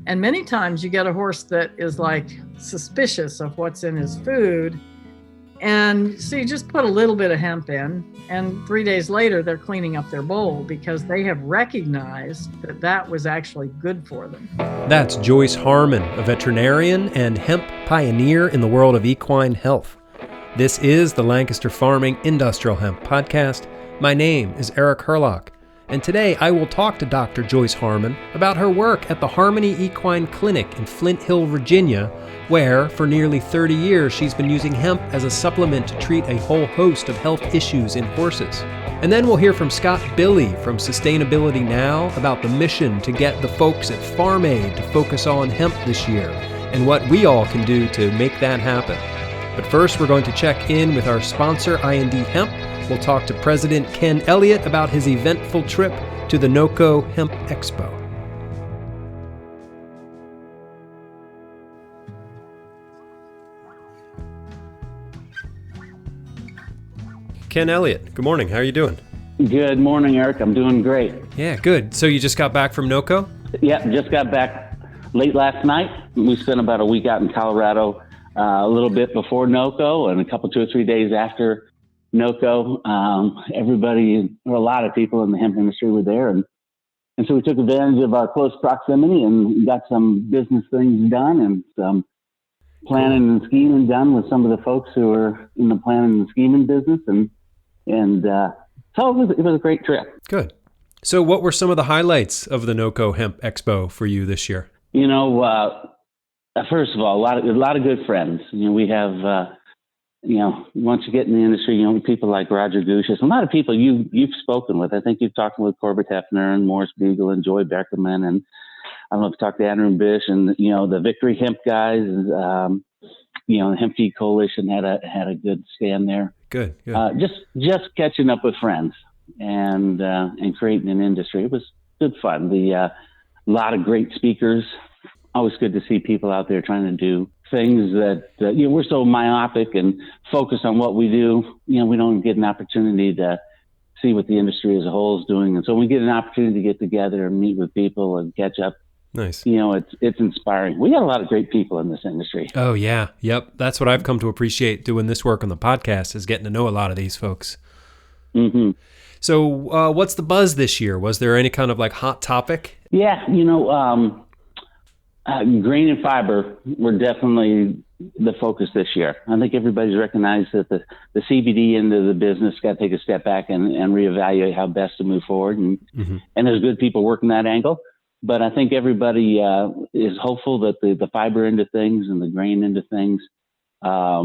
And many times you get a horse that is like suspicious of what's in his food. And so you just put a little bit of hemp in, and 3 days later, they're cleaning up their bowl because they have recognized that that was actually good for them. That's Joyce Harman, a veterinarian and hemp pioneer in the world of equine health. This is the Lancaster Farming Industrial Hemp Podcast. My name is Eric Herlock, and today I will talk to Dr. Joyce Harman about her work at the Harmony Equine Clinic in Flint Hill, Virginia, where for nearly 30 years she's been using hemp as a supplement to treat a whole host of health issues in horses. And then we'll hear from Scott Bille from Sustainability Now about the mission to get the folks at Farm Aid to focus on hemp this year and what we all can do to make that happen. But first, we're going to check in with our sponsor, IND Hemp. We'll talk to President Ken Elliott about his eventful trip to the NOCO Hemp Expo. Ken Elliott, good morning. How are you doing? Good morning, Eric. I'm doing great. Yeah, good. So you just got back from NOCO? Yeah, just got back late last night. We spent about a week out in Colorado, a little bit before NOCO and 2 or 3 days after NOCO. Everybody, or a lot of people in the hemp industry were there. And so we took advantage of our close proximity and got some business things done and some planning and scheming done with some of the folks who are in the planning and scheming business. So it was a great trip. Good. So what were some of the highlights of the NOCO Hemp Expo for you this year? You know, first of all, a lot of good friends. You know, we have, once you get in the industry, people like Roger Gushis, a lot of people you've spoken with. I think you've talked with Corbett Hefner and Morris Beagle and Joy Beckerman, and I don't know if you talked to Andrew Bish and, the Victory Hemp guys. The Hemp Feed Coalition had a good stand there. Good. Just catching up with friends and creating an industry. It was good fun. A lot of great speakers. Always good to see people out there trying to do things that, we're so myopic and focused on what we do. We don't get an opportunity to see what the industry as a whole is doing. And so when we get an opportunity to get together and meet with people and catch up, nice. It's inspiring. We got a lot of great people in this industry. Oh, yeah. Yep. That's what I've come to appreciate doing this work on the podcast, is getting to know a lot of these folks. Mm-hmm. So what's the buzz this year? Was there any kind of hot topic? Yeah. Grain and fiber were definitely the focus this year. I think everybody's recognized that the CBD end of the business got to take a step back and reevaluate how best to move forward. And there's good people working that angle. But I think everybody is hopeful that the fiber end of things and the grain end of things are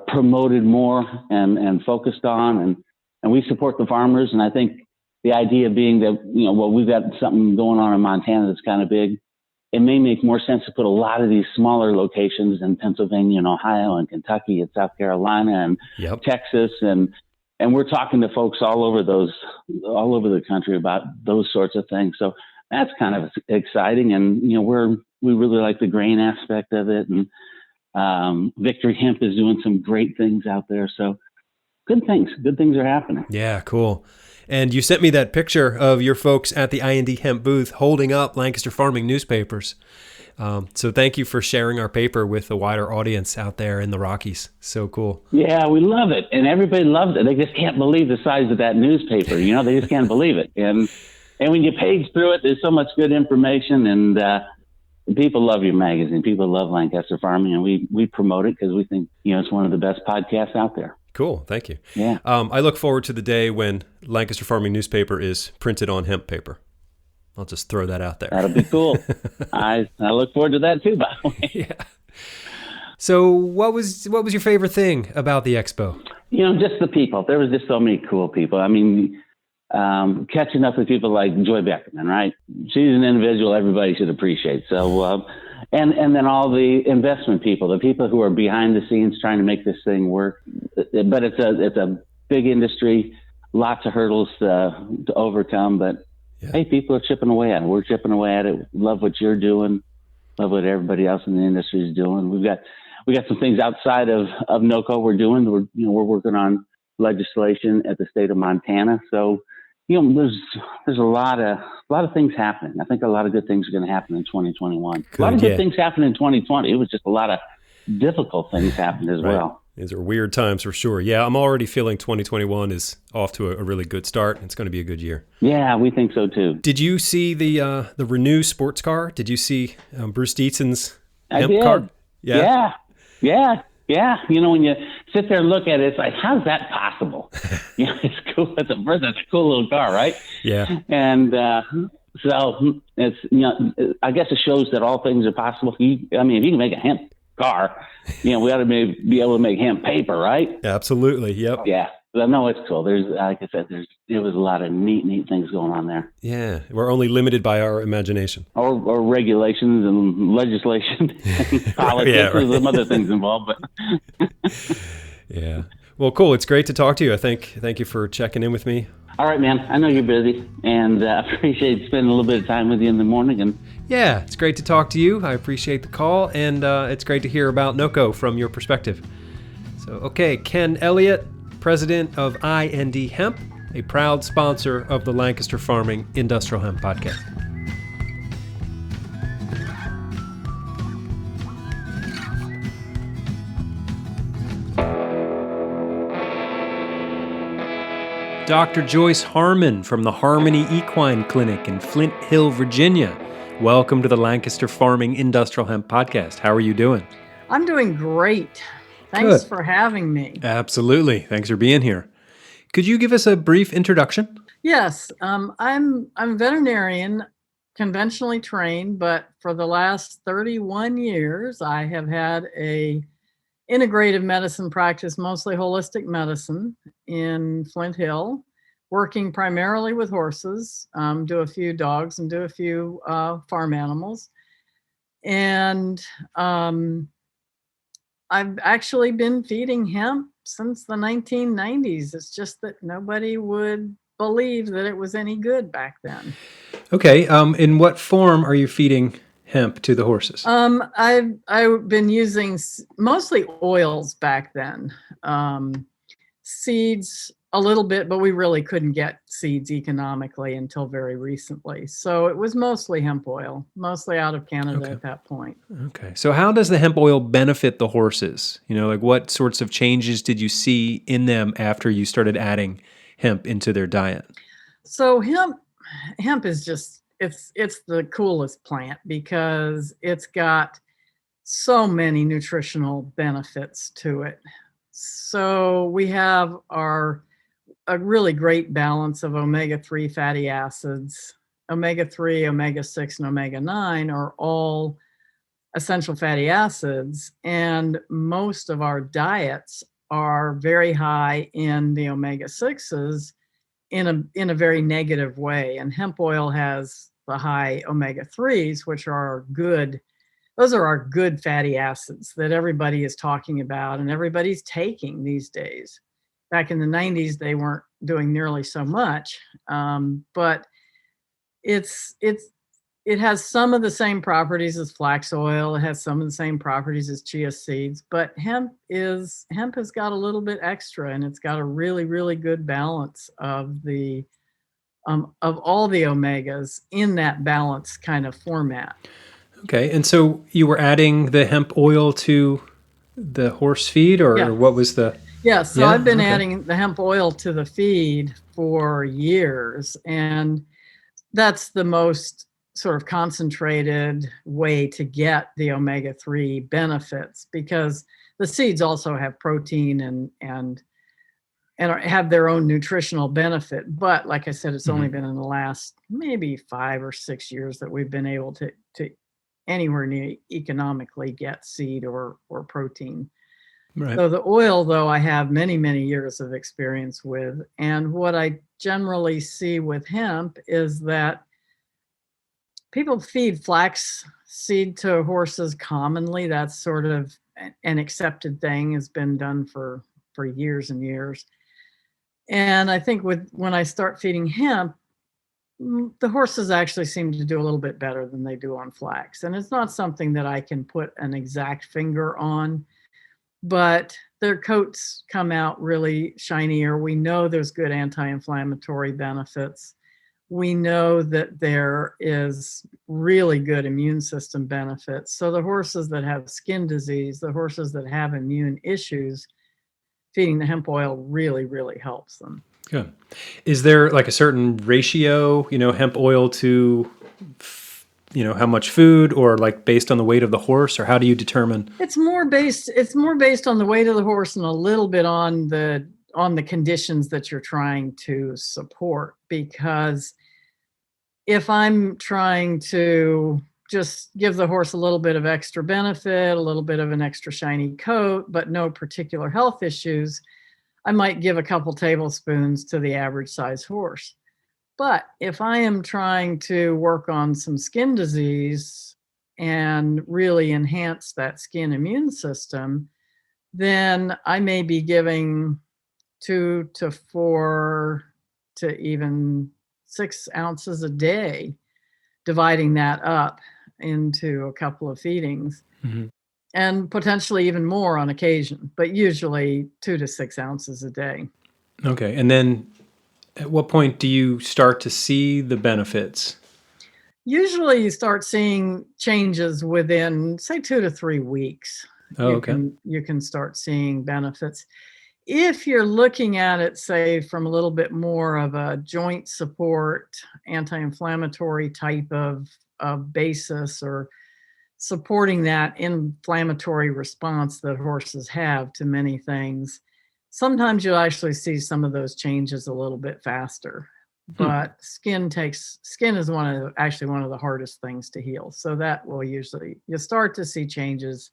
promoted more and focused on. And we support the farmers. And I think the idea being that, we've got something going on in Montana that's kind of big. It may make more sense to put a lot of these smaller locations in Pennsylvania and Ohio and Kentucky and South Carolina and Texas. And we're talking to folks all over the country about those sorts of things. So that's kind of exciting. And, we really like the grain aspect of it. And Victory Hemp is doing some great things out there. So good things are happening. Yeah, cool. And you sent me that picture of your folks at the IND Hemp booth holding up Lancaster Farming newspapers. So thank you for sharing our paper with a wider audience out there in the Rockies. So cool. Yeah, we love it. And everybody loves it. They just can't believe the size of that newspaper. They just can't believe it. And when you page through it, there's so much good information. And people love your magazine. People love Lancaster Farming. And we promote it because we think, it's one of the best podcasts out there. Cool. Thank you. Yeah. I look forward to the day when Lancaster Farming newspaper is printed on hemp paper. I'll just throw that out there. That'll be cool. I look forward to that too, by the way. Yeah. So what was your favorite thing about the expo? Just the people. There was just so many cool people. I mean, catching up with people like Joy Beckerman, right? She's an individual everybody should appreciate. So, and then all the investment people, the people who are behind the scenes trying to make this thing work. But it's a big industry, lots of hurdles to overcome. But hey, people are chipping away at it. We're chipping away at it. Love what you're doing. Love what everybody else in the industry is doing. We got some things outside of NOCO we're doing. We're working on legislation at the state of Montana. So there's a lot of things happening. I think a lot of good things are going to happen in 2021. Good, a lot of good things happened in 2020. It was just a lot of difficult things happened as well. These are weird times for sure. Yeah, I'm already feeling 2021 is off to a really good start. It's going to be a good year. Yeah, we think so too. Did you see the Renew sports car? Did you see Bruce Dietzen's hemp I did. car? Yeah. When you sit there and look at it, it's like, how's that possible? It's cool. It's a cool little car, right? Yeah. And so it's I guess it shows that all things are possible. If you can make a hemp car, we ought to be able to make hemp paper, right? Absolutely. Yep. Yeah. No, it's cool. There's, like I said, there was a lot of neat things going on there. Yeah. We're only limited by our imagination. Or regulations and legislation and politics. Yeah, right. There's some other things involved, but yeah. Well, cool. It's great to talk to you. Thank you for checking in with me. All right, man. I know you're busy, and I appreciate spending a little bit of time with you in the morning. And yeah, it's great to talk to you. I appreciate the call, and it's great to hear about NOCO from your perspective. So, okay, Ken Elliott, president of IND Hemp, a proud sponsor of the Lancaster Farming Industrial Hemp podcast. Dr. Joyce Harman from the Harmony Equine Clinic in Flint Hill, Virginia. Welcome to the Lancaster Farming Industrial Hemp podcast. How are you doing? I'm doing great. Thanks for having me. Absolutely. Thanks for being here. Could you give us a brief introduction? Yes, I'm a veterinarian, conventionally trained, but for the last 31 years, I have had a integrative medicine practice, mostly holistic medicine in Flint Hill, working primarily with horses, do a few dogs and do a few farm animals. And I've actually been feeding hemp since the 1990s. It's just that nobody would believe that it was any good back then. Okay. In what form are you feeding hemp to the horses? I've been using mostly oils back then. Seeds a little bit, but we really couldn't get seeds economically until very recently. So it was mostly hemp oil, mostly out of Canada at that point. Okay. So how does the hemp oil benefit the horses? What sorts of changes did you see in them after you started adding hemp into their diet? So hemp is just, it's the coolest plant because it's got so many nutritional benefits to it. So we have a really great balance of omega-3 fatty acids. Omega-3, omega-6, and omega-9 are all essential fatty acids, and most of our diets are very high in the omega-6s in a very negative way. And hemp oil has the high omega-3s, which are good. Those are our good fatty acids that everybody is talking about and everybody's taking these days. Back in the 90s, they weren't doing nearly so much, but it has some of the same properties as flax oil. It has some of the same properties as chia seeds, but hemp has got a little bit extra, and it's got a really, really good balance of all the omegas in that balanced kind of format. Okay, and so you were adding the hemp oil to the horse feed, or what was the... Yeah, so I've been adding the hemp oil to the feed for years, and that's the most sort of concentrated way to get the omega-3 benefits, because the seeds also have protein and have their own nutritional benefit. But like I said, it's only been in the last maybe 5 or 6 years that we've been able to anywhere near economically get seed or protein. Right. So the oil, though, I have many, many years of experience with. And what I generally see with hemp is that people feed flax seed to horses commonly. That's sort of an accepted thing, has been done for years and years. And I think when I start feeding hemp, the horses actually seem to do a little bit better than they do on flax. And it's not something that I can put an exact finger on, but their coats come out really shinier. We know there's good anti-inflammatory benefits. We know that there is really good immune system benefits. So the horses that have skin disease, the horses that have immune issues, feeding the hemp oil really, really helps them. Good. Is there like a certain ratio, hemp oil to, how much food, or like based on the weight of the horse, or how do you determine? It's more based on the weight of the horse and a little bit on the conditions that you're trying to support. Because if I'm trying to just give the horse a little bit of extra benefit, a little bit of an extra shiny coat, but no particular health issues, I might give a couple tablespoons to the average size horse. But if I am trying to work on some skin disease and really enhance that skin immune system, then I may be giving 2 to 4 to even 6 ounces a day, dividing that up into a couple of feedings, and potentially even more on occasion, but usually 2 to 6 ounces a day. Okay. And then at what point do you start to see the benefits? Usually you start seeing changes within, say, 2 to 3 weeks. Oh, okay. You can start seeing benefits. If you're looking at it, say, from a little bit more of a joint support, anti-inflammatory type of basis, or supporting that inflammatory response that horses have to many things, sometimes you'll actually see some of those changes a little bit faster. But skin is one of the hardest things to heal. So that will you start to see changes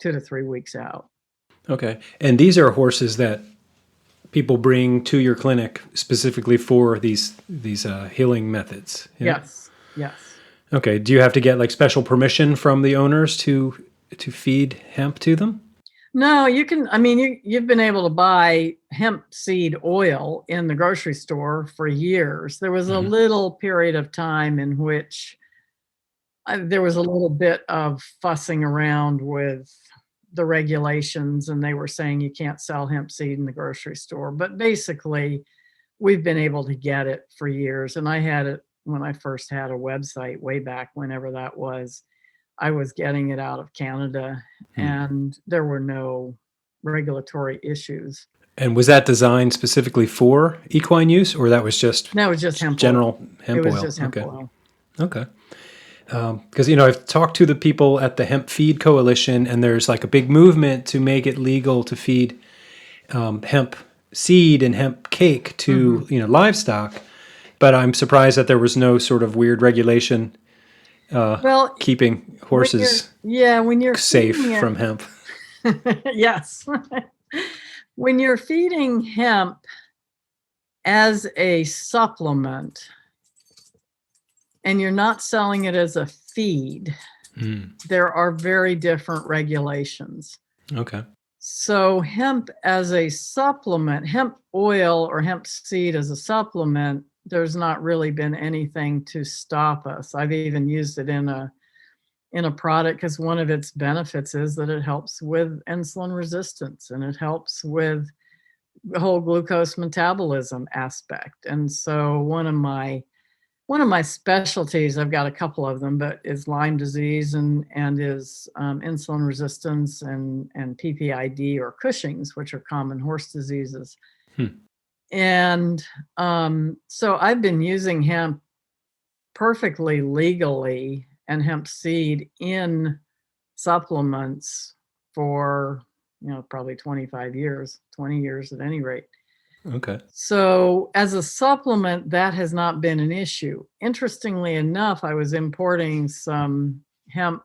2 to 3 weeks out. Okay. And these are horses that people bring to your clinic specifically for these healing methods. Yeah? Yes. Okay. Do you have to get like special permission from the owners to feed hemp to them? No, you can. I mean, you've been able to buy hemp seed oil in the grocery store for years. There was a little period of time in which there was a little bit of fussing around with the regulations, and they were saying you can't sell hemp seed in the grocery store. But basically, we've been able to get it for years. And I had it when I first had a website way back, whenever that was. I was getting it out of Canada, and there were no regulatory issues. And was that designed specifically for equine use, or that was just hemp general oil. Hemp oil? It was just hemp oil. Okay. Because, I've talked to the people at the Hemp Feed Coalition, and there's like a big movement to make it legal to feed hemp seed and hemp cake to, livestock. But I'm surprised that there was no sort of weird regulation keeping horses when you're safe from hemp. Yes. When you're feeding hemp as a supplement and you're not selling it as a feed, there are very different regulations. Okay. So hemp as a supplement, hemp oil or hemp seed as a supplement, there's not really been anything to stop us. I've even used it in a product because one of its benefits is that it helps with insulin resistance, and it helps with the whole glucose metabolism aspect. And so one of my specialties, I've got a couple of them, but is Lyme disease and is insulin resistance and PPID or Cushing's, which are common horse diseases. And so I've been using hemp perfectly legally and hemp seed in supplements for, probably 25 years, 20 years at any rate. Okay. So as a supplement, that has not been an issue. Interestingly enough, I was importing some hemp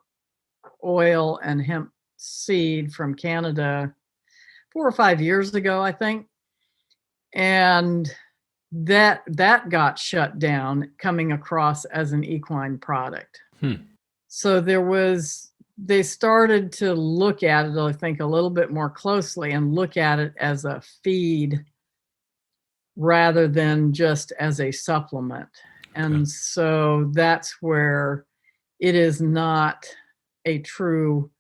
oil and hemp seed from Canada 4 or 5 years ago, I think. And that got shut down coming across as an equine product. So they started to look at it, I think, a little bit more closely and look at it as a feed rather than just as a supplement. And so that's where it is not a true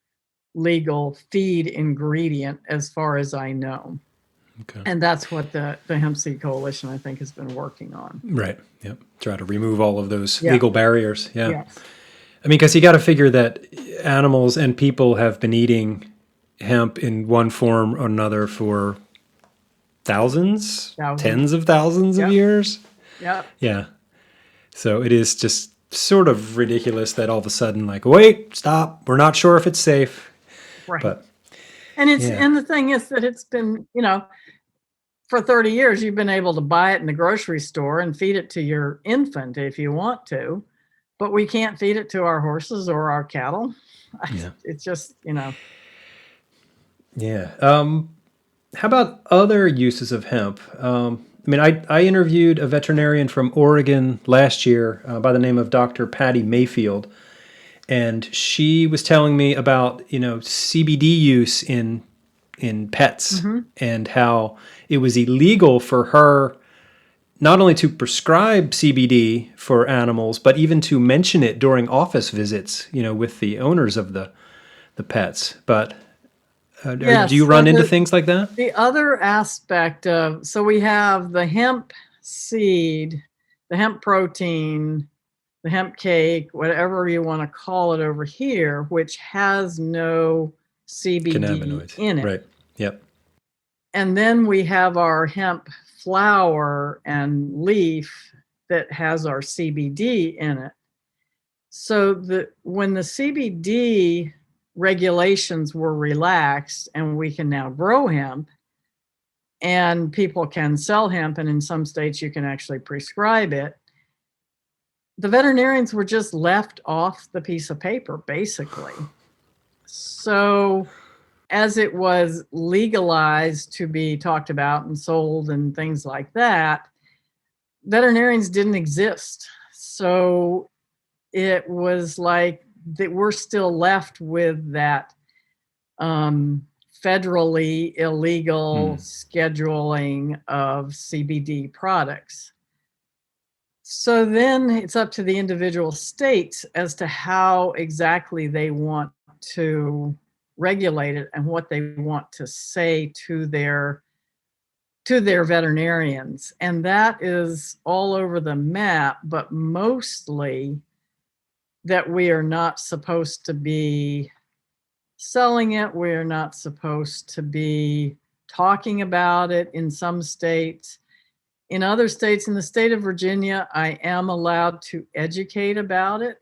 legal feed ingredient as far as I know. Okay. And that's what the Hemp Seed Coalition, I think, has been working on. Right. Yep. Try to remove all of those Yeah. legal barriers. Yeah. Yes. I mean, because you got to figure that animals and people have been eating hemp in one form or another for thousands. Tens of thousands Yep. of years. Yeah. Yeah. So it is just sort of ridiculous that all of a sudden, like, wait, stop, we're not sure if it's safe. Right. But and the thing is that it's been, for 30 years, you've been able to buy it in the grocery store and feed it to your infant if you want to, but we can't feed it to our horses or our cattle. Yeah. It's just, Yeah. How about other uses of hemp? I mean, I interviewed a veterinarian from Oregon last year by the name of Dr. Patty Mayfield, and she was telling me about, CBD use in pets and how it was illegal for her not only to prescribe CBD for animals, but even to mention it during office visits, with the owners of the pets. But do you run into things like that? The other aspect of, so we have the hemp seed, the hemp protein, the hemp cake, whatever you want to call it over here, which has no CBD in it. Right. Yep. And then we have our hemp flower and leaf that has our CBD in it. So when the CBD regulations were relaxed and we can now grow hemp and people can sell hemp, and in some states you can actually prescribe it, the veterinarians were just left off the piece of paper, basically. So as it was legalized to be talked about and sold and things like that, veterinarians didn't exist. So it was like that we're still left with that federally illegal scheduling of CBD products. So then it's up to the individual states as to how exactly they want to regulate it and what they want to say to their veterinarians. And that is all over the map, but mostly that we are not supposed to be selling it. We're not supposed to be talking about it in some states. In other states, in the state of Virginia, I am allowed to educate about it.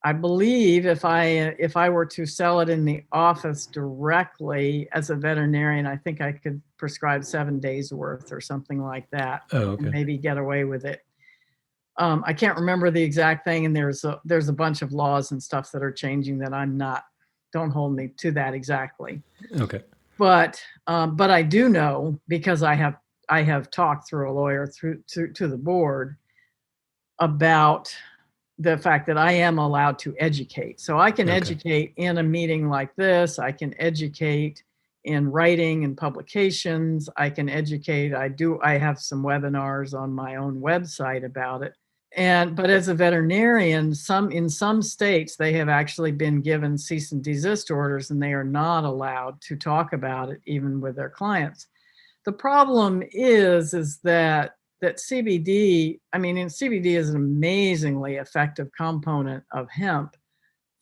I believe if I were to sell it in the office directly as a veterinarian, I think I could prescribe 7 days worth or something like that. Oh, okay. And maybe get away with it. I can't remember the exact thing, and there's a bunch of laws and stuff that are changing that don't hold me to that exactly. Okay. But I do know, because I have talked through a lawyer to the board about the fact that I am allowed to educate. So I can educate in a meeting like this. I can educate in writing and publications. I can educate. I have some webinars on my own website about it. But as a veterinarian, in some states, they have actually been given cease and desist orders, and they are not allowed to talk about it even with their clients. The problem is that CBD, CBD is an amazingly effective component of hemp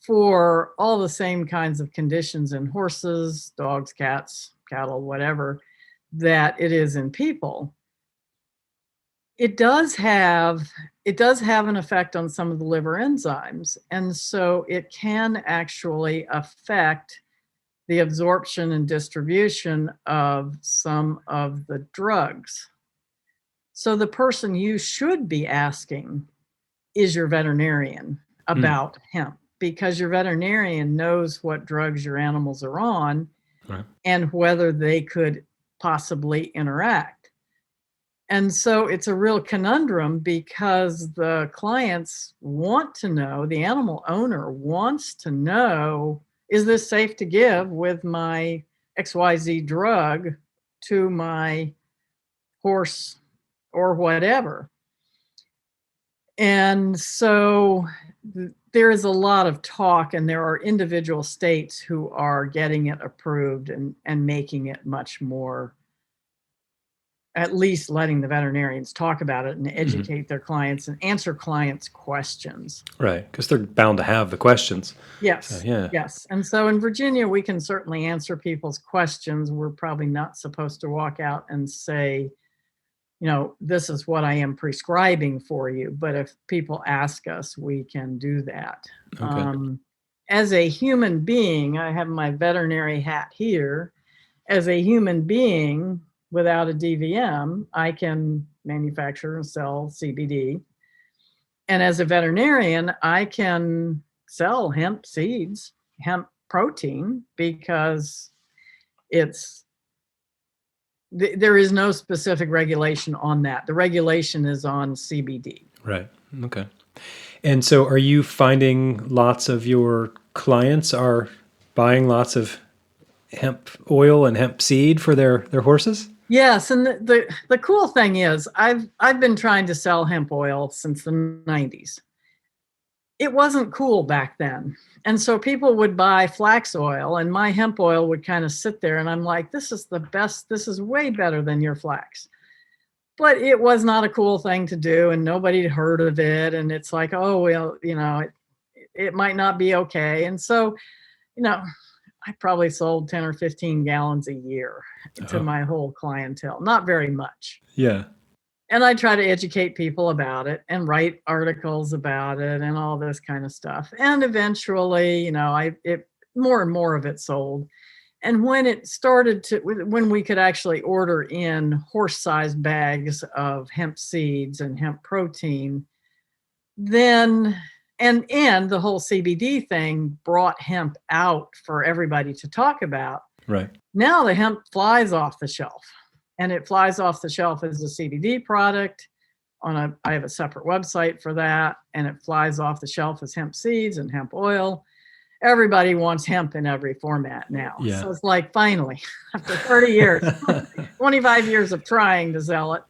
for all the same kinds of conditions in horses, dogs, cats, cattle, whatever, that it is in people. It does have an effect on some of the liver enzymes, and so it can actually affect the absorption and distribution of some of the drugs. So the person you should be asking is your veterinarian about hemp, because your veterinarian knows what drugs your animals are on and whether they could possibly interact. And so it's a real conundrum, because the clients want to know, the animal owner wants to know, is this safe to give with my XYZ drug to my horse or whatever? And so there is a lot of talk, and there are individual states who are getting it approved and making it much more, at least letting the veterinarians talk about it and educate their clients and answer clients' questions. Right, because they're bound to have the questions. Yes. So, yeah. Yes. And so in Virginia, we can certainly answer people's questions. We're probably not supposed to walk out and say, this is what I am prescribing for you. But if people ask us, we can do that. Okay. As a human being, I have my veterinary hat here. As a human being, without a DVM, I can manufacture and sell CBD. And as a veterinarian, I can sell hemp seeds, hemp protein, because there is no specific regulation on that. The regulation is on CBD. Right. Okay. And so are you finding lots of your clients are buying lots of hemp oil and hemp seed for their horses? Yes, and the cool thing is I've been trying to sell hemp oil since the 90s. It wasn't cool back then. And so people would buy flax oil, and my hemp oil would kind of sit there, and I'm like, this is the best, this is way better than your flax. But it was not a cool thing to do, and nobody had heard of it. And it's like, oh, well, it might not be okay. And so, I probably sold 10 or 15 gallons a year to my whole clientele. Not very much. Yeah. And I try to educate people about it and write articles about it and all this kind of stuff. And eventually, more and more of it sold. And when it started when we could actually order in horse-sized bags of hemp seeds and hemp protein, then and the whole CBD thing brought hemp out for everybody to talk about. Right. Now the hemp flies off the shelf, and it flies off the shelf as a CBD product. I have a separate website for that, and it flies off the shelf as hemp seeds and hemp oil. Everybody wants hemp in every format now. Yeah. So it's like, finally, after 30 years, 25 years of trying to sell it.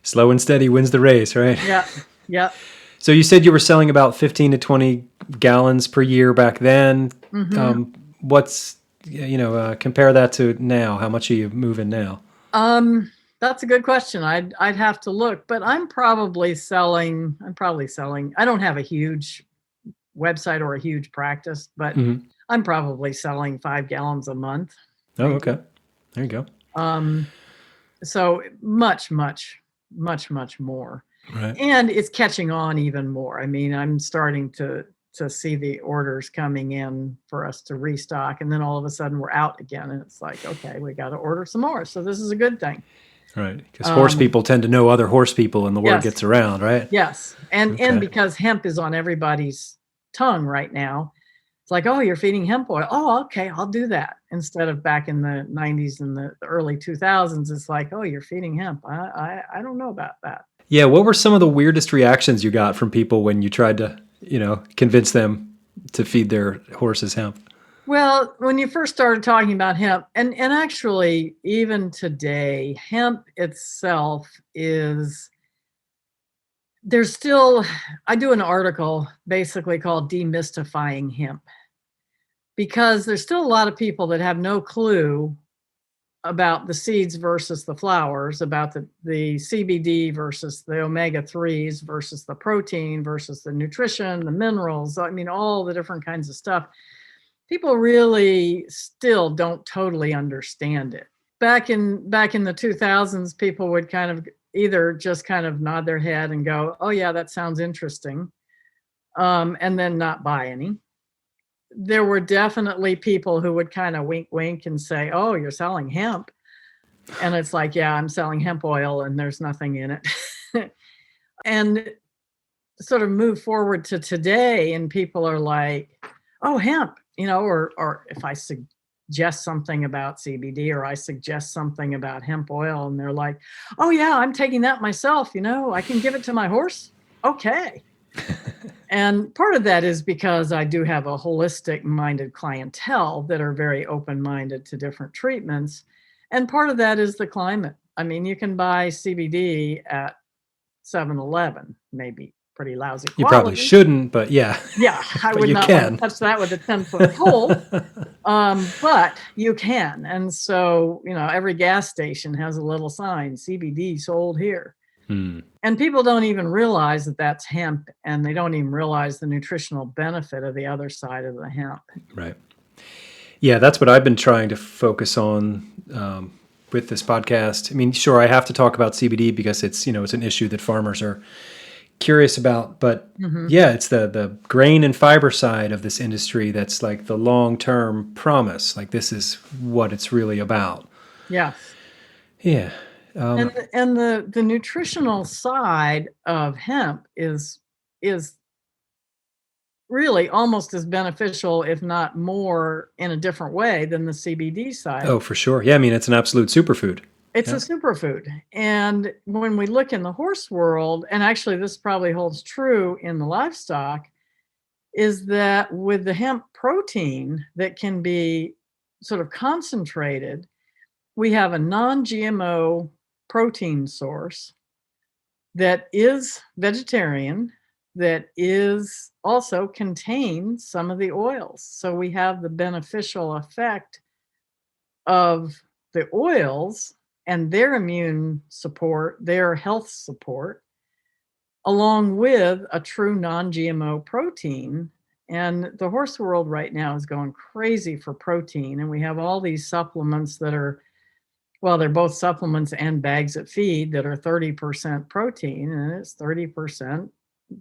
Slow and steady wins the race, right? Yeah. Yeah. So you said you were selling about 15 to 20 gallons per year back then. Mm-hmm. What's, compare that to now? How much are you moving now? That's a good question. I'd have to look, but I'm probably selling, I don't have a huge website or a huge practice, but I'm probably selling 5 gallons a month. Oh, okay. There you go. So much more. Right. And it's catching on even more. I mean, I'm starting to see the orders coming in for us to restock, and then all of a sudden we're out again, and it's like, okay, we got to order some more. So this is a good thing. Right. Because horse people tend to know other horse people, and the word gets around, right? Yes. And because hemp is on everybody's tongue right now, it's like, oh, you're feeding hemp oil. Oh, okay, I'll do that. Instead of back in the 90s and the early 2000s, it's like, oh, you're feeding hemp. I don't know about that. Yeah. What were some of the weirdest reactions you got from people when you tried to, convince them to feed their horses hemp? Well, when you first started talking about hemp, and actually even today, hemp itself there's still, I do an article basically called Demystifying Hemp, because there's still a lot of people that have no clue about the seeds versus the flowers, about the CBD versus the omega-3s versus the protein versus the nutrition, the minerals, I mean, all the different kinds of stuff. People really still don't totally understand it. Back in the 2000s, people would kind of either just kind of nod their head and go, oh yeah, that sounds interesting, and then not buy any. There were definitely people who would kind of wink and say, oh, you're selling hemp. And it's like, yeah, I'm selling hemp oil and there's nothing in it. And sort of move forward to today, and people are like, oh, hemp, or if I suggest something about CBD, or I suggest something about hemp oil, and they're like, oh yeah, I'm taking that myself, I can give it to my horse. Okay. And part of that is because I do have a holistic minded clientele that are very open-minded to different treatments. And part of that is the climate. I mean, you can buy CBD at 7-Eleven, maybe pretty lousy quality. You probably shouldn't, but yeah. Yeah, I would not want to touch that with a 10-foot pole. But you can. And so, every gas station has a little sign, CBD sold here. And people don't even realize that that's hemp, and they don't even realize the nutritional benefit of the other side of the hemp. Right. Yeah, that's what I've been trying to focus on with this podcast. I mean, sure, I have to talk about CBD because it's an issue that farmers are curious about, but yeah, it's the grain and fiber side of this industry that's like the long-term promise. Like, this is what it's really about. Yes. Yeah. And the nutritional side of hemp is really almost as beneficial, if not more, in a different way than the CBD side. Oh, for sure. Yeah, I mean, it's an absolute superfood. It's a superfood. And when we look in the horse world, and actually this probably holds true in the livestock, is that with the hemp protein that can be sort of concentrated, we have a non-GMO protein source that is vegetarian, that is also contains some of the oils. So we have the beneficial effect of the oils and their immune support, their health support, along with a true non-GMO protein. And the horse world right now is going crazy for protein. And we have all these supplements that are, well, they're both supplements and bags of feed that are 30% protein, and it's 30%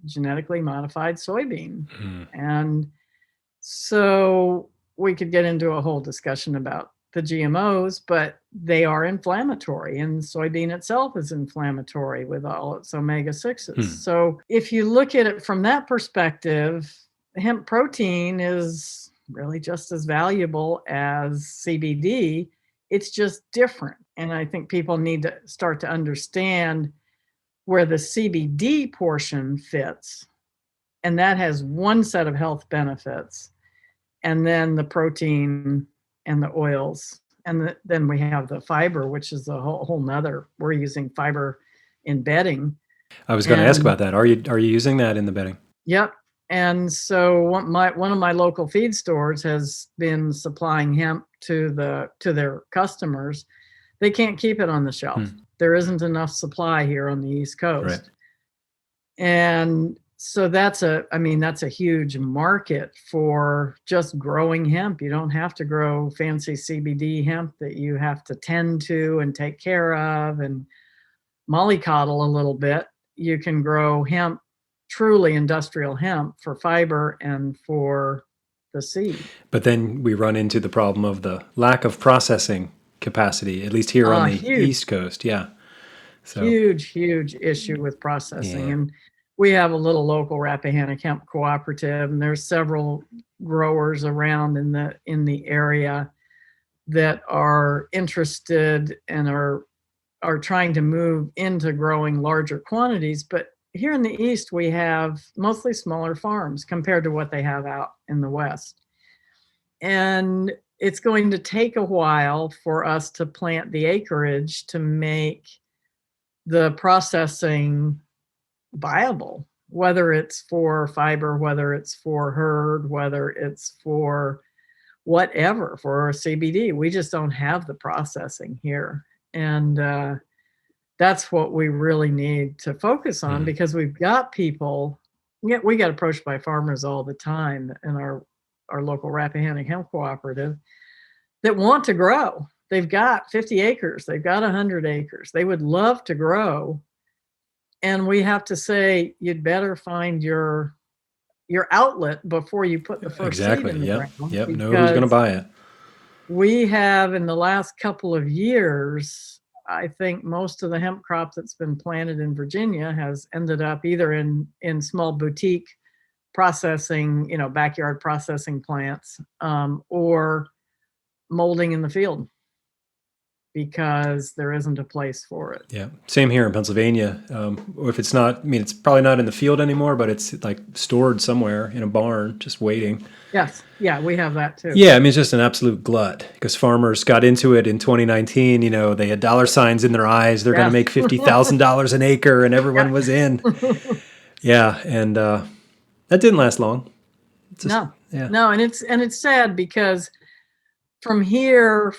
genetically modified soybean. And so we could get into a whole discussion about the GMOs, but they are inflammatory, and soybean itself is inflammatory with all its omega-6s. So if you look at it from that perspective, hemp protein is really just as valuable as CBD. It's just different. And I think people need to start to understand where the CBD portion fits. And that has one set of health benefits. And then the protein and the oils. And then we have the fiber, which is a whole nother. We're using fiber in bedding. I was going to ask about that. Are you using that in the bedding? Yep. And so one of my local feed stores has been supplying hemp to their customers. They can't keep it on the shelf. There isn't enough supply here on the East Coast. Right. And so that's a huge market for just growing hemp. You don't have to grow fancy CBD hemp that you have to tend to and take care of and mollycoddle a little bit. You can grow hemp, truly industrial hemp, for fiber and for the seed. But then we run into the problem of the lack of processing capacity, at least here on the East Coast. Yeah. So huge issue with processing. Yeah. And we have a little local Rappahannock Hemp Cooperative, and there's several growers around in the area that are interested and are trying to move into growing larger quantities. But here in the East, we have mostly smaller farms compared to what they have out in the West. And it's going to take a while for us to plant the acreage to make the processing viable, whether it's for fiber, whether it's for herd, whether it's for whatever, for CBD. We just don't have the processing here. And that's what we really need to focus on, because we've got people, we get approached by farmers all the time in our local Rappahannock Hemp Cooperative that want to grow. They've got 50 acres, they've got 100 acres. They would love to grow. And we have to say, you'd better find your outlet before you put the first seed in the ground. Yep. Nobody's going to buy it. We have, in the last couple of years, I think most of the hemp crop that's been planted in Virginia has ended up either in small boutique processing, backyard processing plants, or molding in the field, because there isn't a place for it. Yeah. Same here in Pennsylvania. If it's not, it's probably not in the field anymore, but it's like stored somewhere in a barn, just waiting. Yes. Yeah, we have that too. Yeah. It's just an absolute glut, because farmers got into it in 2019. They had dollar signs in their eyes. They're going to make $50,000 an acre, and everyone was in. Yeah, and that didn't last long. No, and it's sad because from here,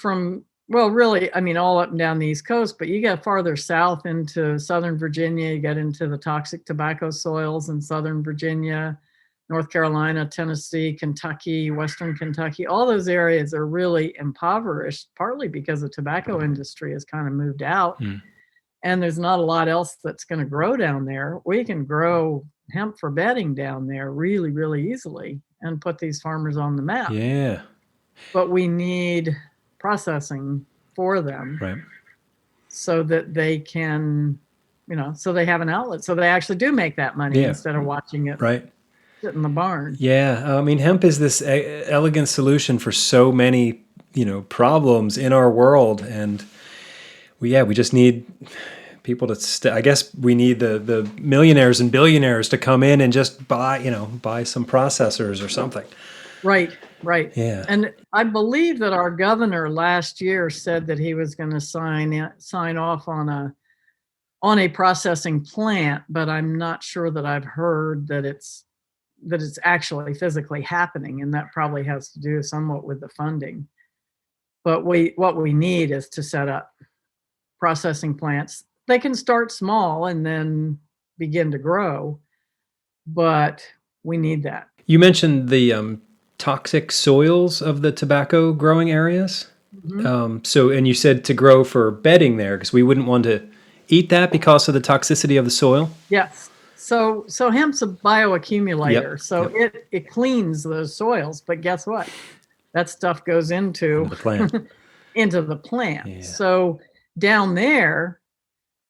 really, I mean, all up and down the East Coast, but you get farther south into Southern Virginia, you get into the toxic tobacco soils in Southern Virginia, North Carolina, Tennessee, Kentucky, Western Kentucky. All those areas are really impoverished, partly because the tobacco industry has kind of moved out. And there's not a lot else that's going to grow down there. We can grow hemp for bedding down there really, really easily and put these farmers on the map. Yeah. But we need processing for them, right, so that they can, so they have an outlet, so they actually do make that money instead of watching it sit in the barn. Yeah. I mean, hemp is this elegant solution for so many, problems in our world. And we just need people to, I guess we need the millionaires and billionaires to come in and just buy some processors or something. Right. Yeah. And I believe that our governor last year said that he was going to sign off on a processing plant, but I'm not sure that I've heard that it's actually physically happening, and that probably has to do somewhat with the funding. But what we need is to set up processing plants. They can start small and then begin to grow, but we need that. You mentioned the toxic soils of the tobacco growing areas. And you said to grow for bedding there, because we wouldn't want to eat that because of the toxicity of the soil. Yes. So hemp's a bioaccumulator. It cleans those soils, but guess what? That stuff goes into the plant. into the plant. Yeah. So down there,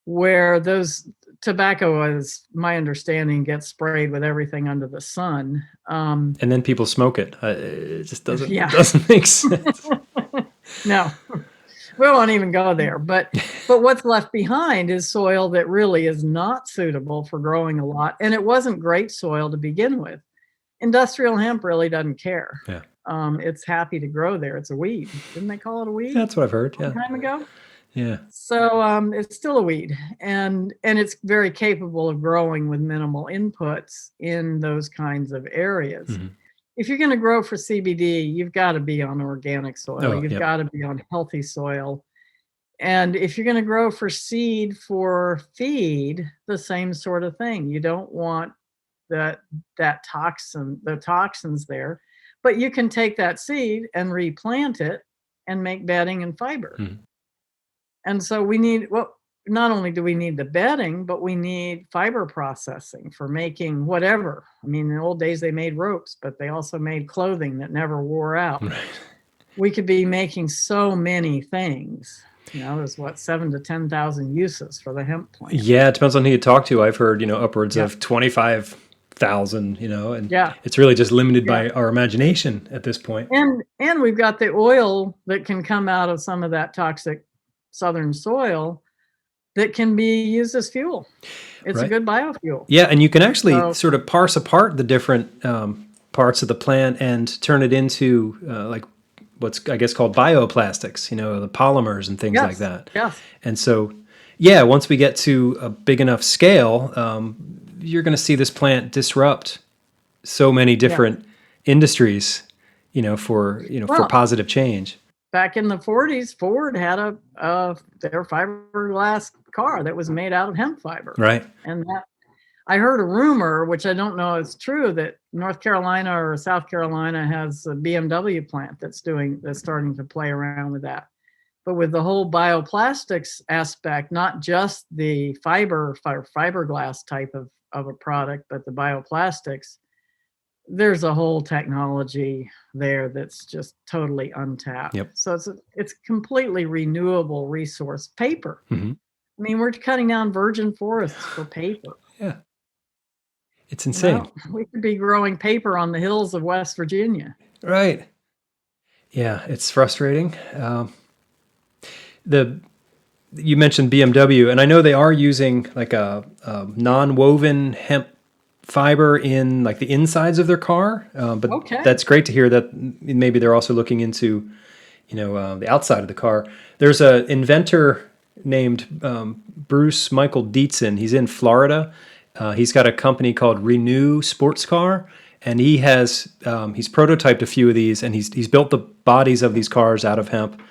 where those tobacco, as my understanding, gets sprayed with everything under the sun. And then people smoke it. It just doesn't make sense. No, we won't even go there. But what's left behind is soil that really is not suitable for growing a lot. And it wasn't great soil to begin with. Industrial hemp really doesn't care. Yeah. It's happy to grow there. It's a weed. Didn't they call it a weed? That's what I've heard. A long time ago. Yeah. So it's still a weed, and it's very capable of growing with minimal inputs in those kinds of areas. Mm-hmm. If you're going to grow for CBD, you've got to be on organic soil. You've got to be on healthy soil. And if you're going to grow for seed for feed, the same sort of thing. You don't want the toxins there, but you can take that seed and replant it and make bedding and fiber. Mm-hmm. And so we need, not only do we need the bedding, but we need fiber processing for making whatever. I mean, in the old days, they made ropes, but they also made clothing that never wore out. Right. We could be making so many things. There's 7,000 to 10,000 uses for the hemp plant. Yeah, it depends on who you talk to. I've heard, upwards of 25,000, and it's really just limited by our imagination at this point. And we've got the oil that can come out of some of that toxic southern soil that can be used as fuel. It's a good biofuel. Yeah, and you can actually sort of parse apart the different parts of the plant and turn it into like what's, I guess, called bioplastics, the polymers and things like that. Yes. And so, once we get to a big enough scale, you're going to see this plant disrupt so many different industries, for positive change. Back in the 40s, Ford had their fiberglass car that was made out of hemp fiber. Right. And I heard a rumor, which I don't know is true, that North Carolina or South Carolina has a BMW plant that's starting to play around with that. But with the whole bioplastics aspect, not just the fiberglass type of a product, but the bioplastics, there's a whole technology there that's just totally untapped. Yep. So it's completely renewable resource. Paper. Mm-hmm. I mean, we're cutting down virgin forests for paper. Yeah. It's insane. We could be growing paper on the hills of West Virginia. Right. Yeah, it's frustrating. You mentioned BMW, and I know they are using like a non-woven hemp fiber in like the insides of their car, but that's great to hear that maybe they're also looking into, the outside of the car. There's an inventor named Bruce Michael Dietzen. He's in Florida, He's got a company called Renew Sports Car, and he's prototyped a few of these, and he's built the bodies of these cars out of hemp,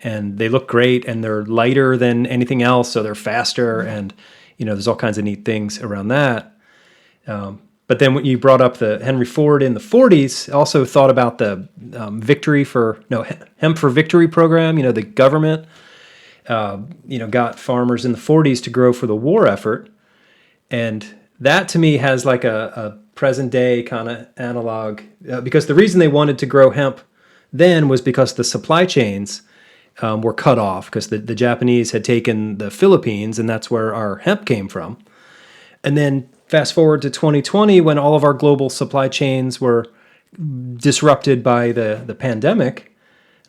and they look great, and they're lighter than anything else, so they're faster, and there's all kinds of neat things around that. But then when you brought up the Henry Ford in the 40s, also thought about the Hemp for Victory program. The government, got farmers in the 40s to grow for the war effort. And that to me has like a present day kind of analog, because the reason they wanted to grow hemp then was because the supply chains were cut off, because the Japanese had taken the Philippines, and that's where our hemp came from. And then fast forward to 2020, when all of our global supply chains were disrupted by the pandemic.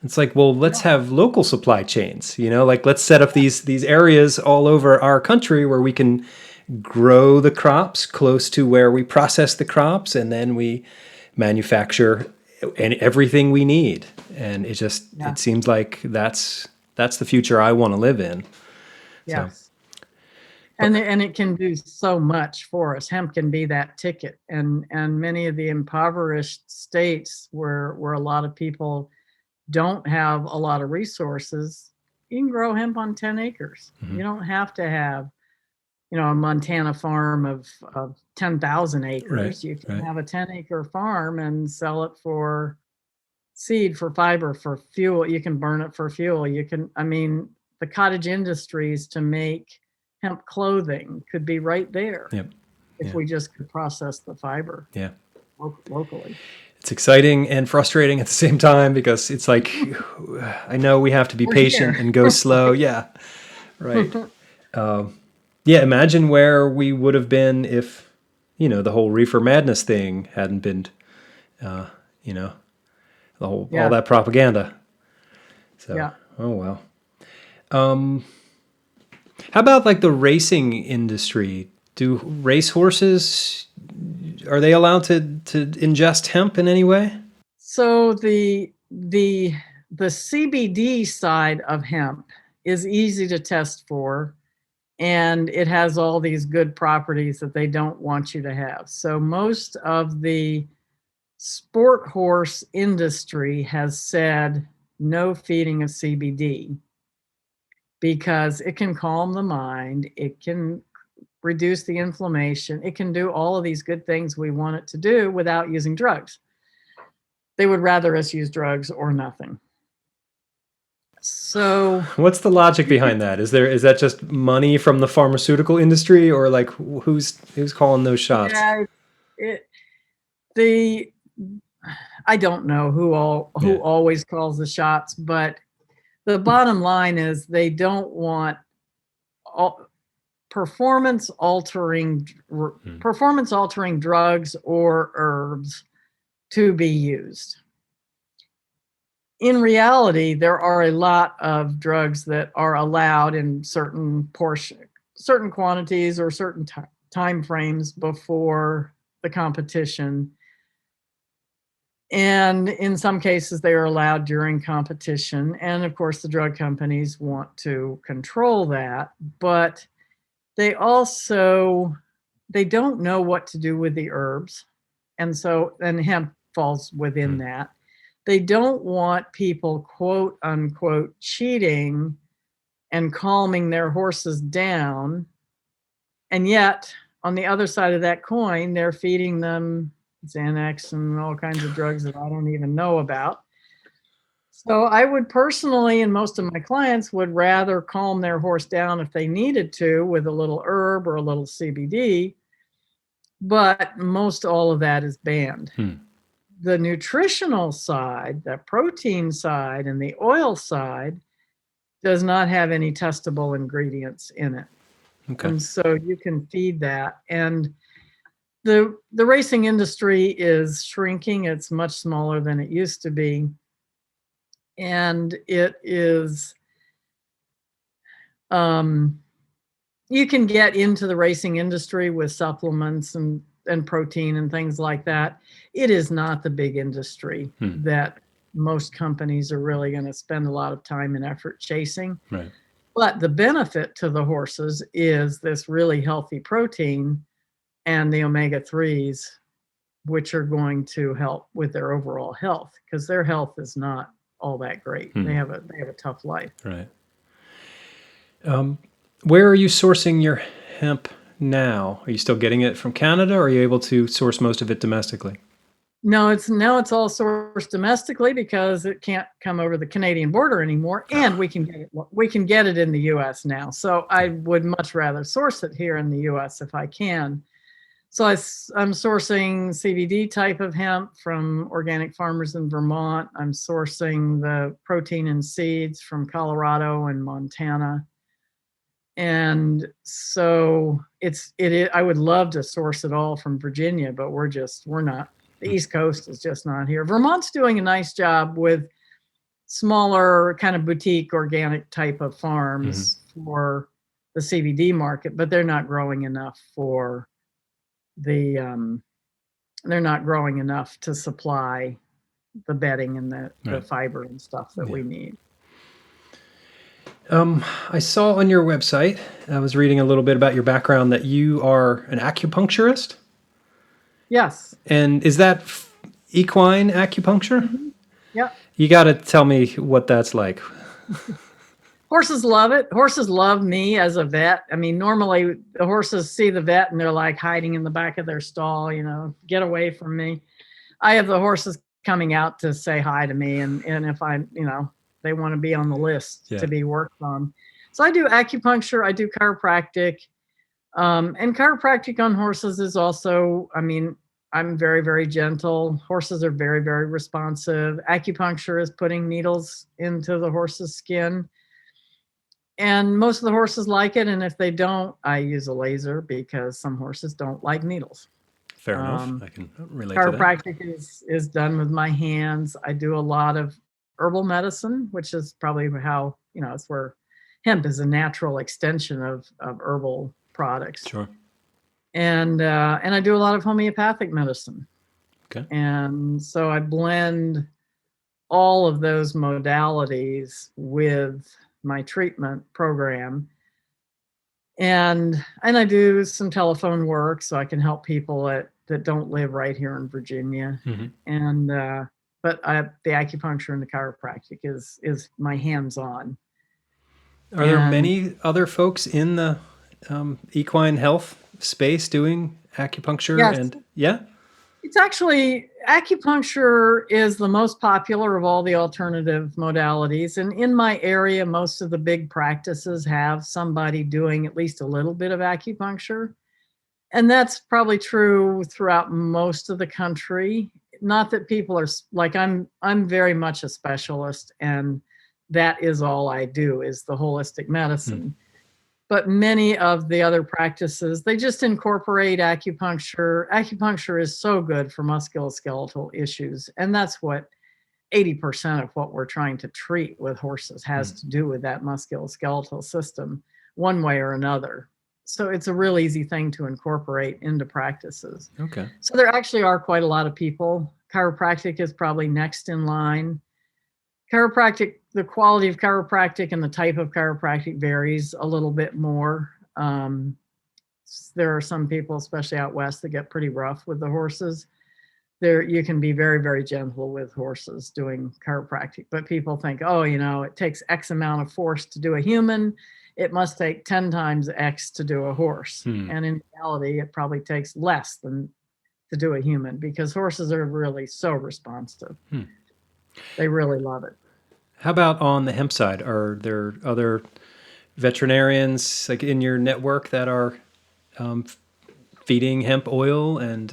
It's like, well, let's have local supply chains, let's set up these areas all over our country where we can grow the crops close to where we process the crops, and then we manufacture everything we need. And it seems like that's the future I want to live in. Yes. So. And it can do so much for us. Hemp can be that ticket. And many of the impoverished states where a lot of people don't have a lot of resources, you can grow hemp on 10 acres. Mm-hmm. You don't have to have, a Montana farm of 10,000 acres. Right, you can have a 10-acre farm and sell it for seed, for fiber, for fuel. You can burn it for fuel. The cottage industries to make hemp clothing could be right there. Yep. If we just could process the fiber. Yeah. Locally. It's exciting and frustrating at the same time, because it's like, I know we have to be patient and go slow. Yeah. Right. Imagine where we would have been if, the whole reefer madness thing hadn't been, all that propaganda. So, yeah. Oh, well. How about like the racing industry? Do race horses, are they allowed to ingest hemp in any way? So the CBD side of hemp is easy to test for, and it has all these good properties that they don't want you to have. So most of the sport horse industry has said no feeding of CBD, because it can calm the mind, it can reduce the inflammation, it can do all of these good things we want it to do without using drugs. They would rather us use drugs or nothing. So what's the logic behind that? Is that just money from the pharmaceutical industry, or like who's calling those shots? Yeah, I don't know who always calls the shots, but the bottom line is they don't want performance altering drugs or herbs to be used. In reality, there are a lot of drugs that are allowed in certain quantities or certain time frames before the competition. And in some cases, they are allowed during competition. And of course, the drug companies want to control that, but they don't know what to do with the herbs. And hemp falls within that. They don't want people, quote unquote, cheating and calming their horses down. And yet, on the other side of that coin, they're feeding them Xanax and all kinds of drugs that I don't even know about. So I would personally, and most of my clients would rather calm their horse down if they needed to with a little herb or a little CBD, but most all of that is banned. The nutritional side, the protein side, and the oil side does not have any testable ingredients in it. Okay. And so you can feed that. And the racing industry is shrinking. It's much smaller than it used to be. And it is, you can get into the racing industry with supplements and protein and things like that. It is not the big industry that most companies are really going to spend a lot of time and effort chasing. Right. But the benefit to the horses is this really healthy protein and the omega-3s, which are going to help with their overall health, because their health is not all that great. They have a tough life. Right. Where are you sourcing your hemp now? Are you still getting it from Canada, or are you able to source most of it domestically? No, it's all sourced domestically because it can't come over the Canadian border anymore, and we can get it in the U.S. now. So I would much rather source it here in the U.S. if I can. So I'm sourcing CBD type of hemp from organic farmers in Vermont. I'm sourcing the protein and seeds from Colorado and Montana. And so I would love to source it all from Virginia, but we're not. The East Coast is just not here. Vermont's doing a nice job with smaller kind of boutique organic type of farms for the CBD market, but they're not growing enough for they're not growing enough to supply the bedding and the fiber and stuff that we need. I saw on your website, I was reading a little bit about your background, that you are an acupuncturist. Yes. And is that equine acupuncture? Mm-hmm. Yeah. You got to tell me what that's like. Horses love it. Horses love me as a vet. I mean, normally the horses see the vet and they're like hiding in the back of their stall, get away from me. I have the horses coming out to say hi to me. And if they want to be on the list to be worked on. So I do acupuncture. I do chiropractic. And chiropractic on horses is also, I'm very, very gentle. Horses are very, very responsive. Acupuncture is putting needles into the horse's skin. And most of the horses like it. And if they don't, I use a laser because some horses don't like needles. Fair enough. I can relate to that. Chiropractic is done with my hands. I do a lot of herbal medicine, which is probably how, it's where hemp is a natural extension of herbal products. Sure. And I do a lot of homeopathic medicine. Okay. And so I blend all of those modalities with my treatment program. And I do some telephone work so I can help people that don't live right here in Virginia. And but the acupuncture and the chiropractic is my hands-on. Are there many other folks in the equine health space doing acupuncture? Yes. It's actually, acupuncture is the most popular of all the alternative modalities. And in my area, most of the big practices have somebody doing at least a little bit of acupuncture. And that's probably true throughout most of the country. Not that people are like, I'm very much a specialist, and that is all I do is the holistic medicine. But many of the other practices, they just incorporate acupuncture. Acupuncture is so good for musculoskeletal issues. And that's what 80% of what we're trying to treat with horses has to do with that musculoskeletal system, one way or another. So it's a real easy thing to incorporate into practices. Okay. So there actually are quite a lot of people. Chiropractic is probably next in line. Chiropractic, the quality of chiropractic and the type of chiropractic varies a little bit more. There are some people, especially out west, that get pretty rough with the horses. You can be very, very gentle with horses doing chiropractic, but people think, it takes X amount of force to do a human. It must take 10 times X to do a horse. And in reality, it probably takes less than to do a human, because horses are really so responsive. They really love it. How about on the hemp side? Are there other veterinarians like in your network that are feeding hemp oil and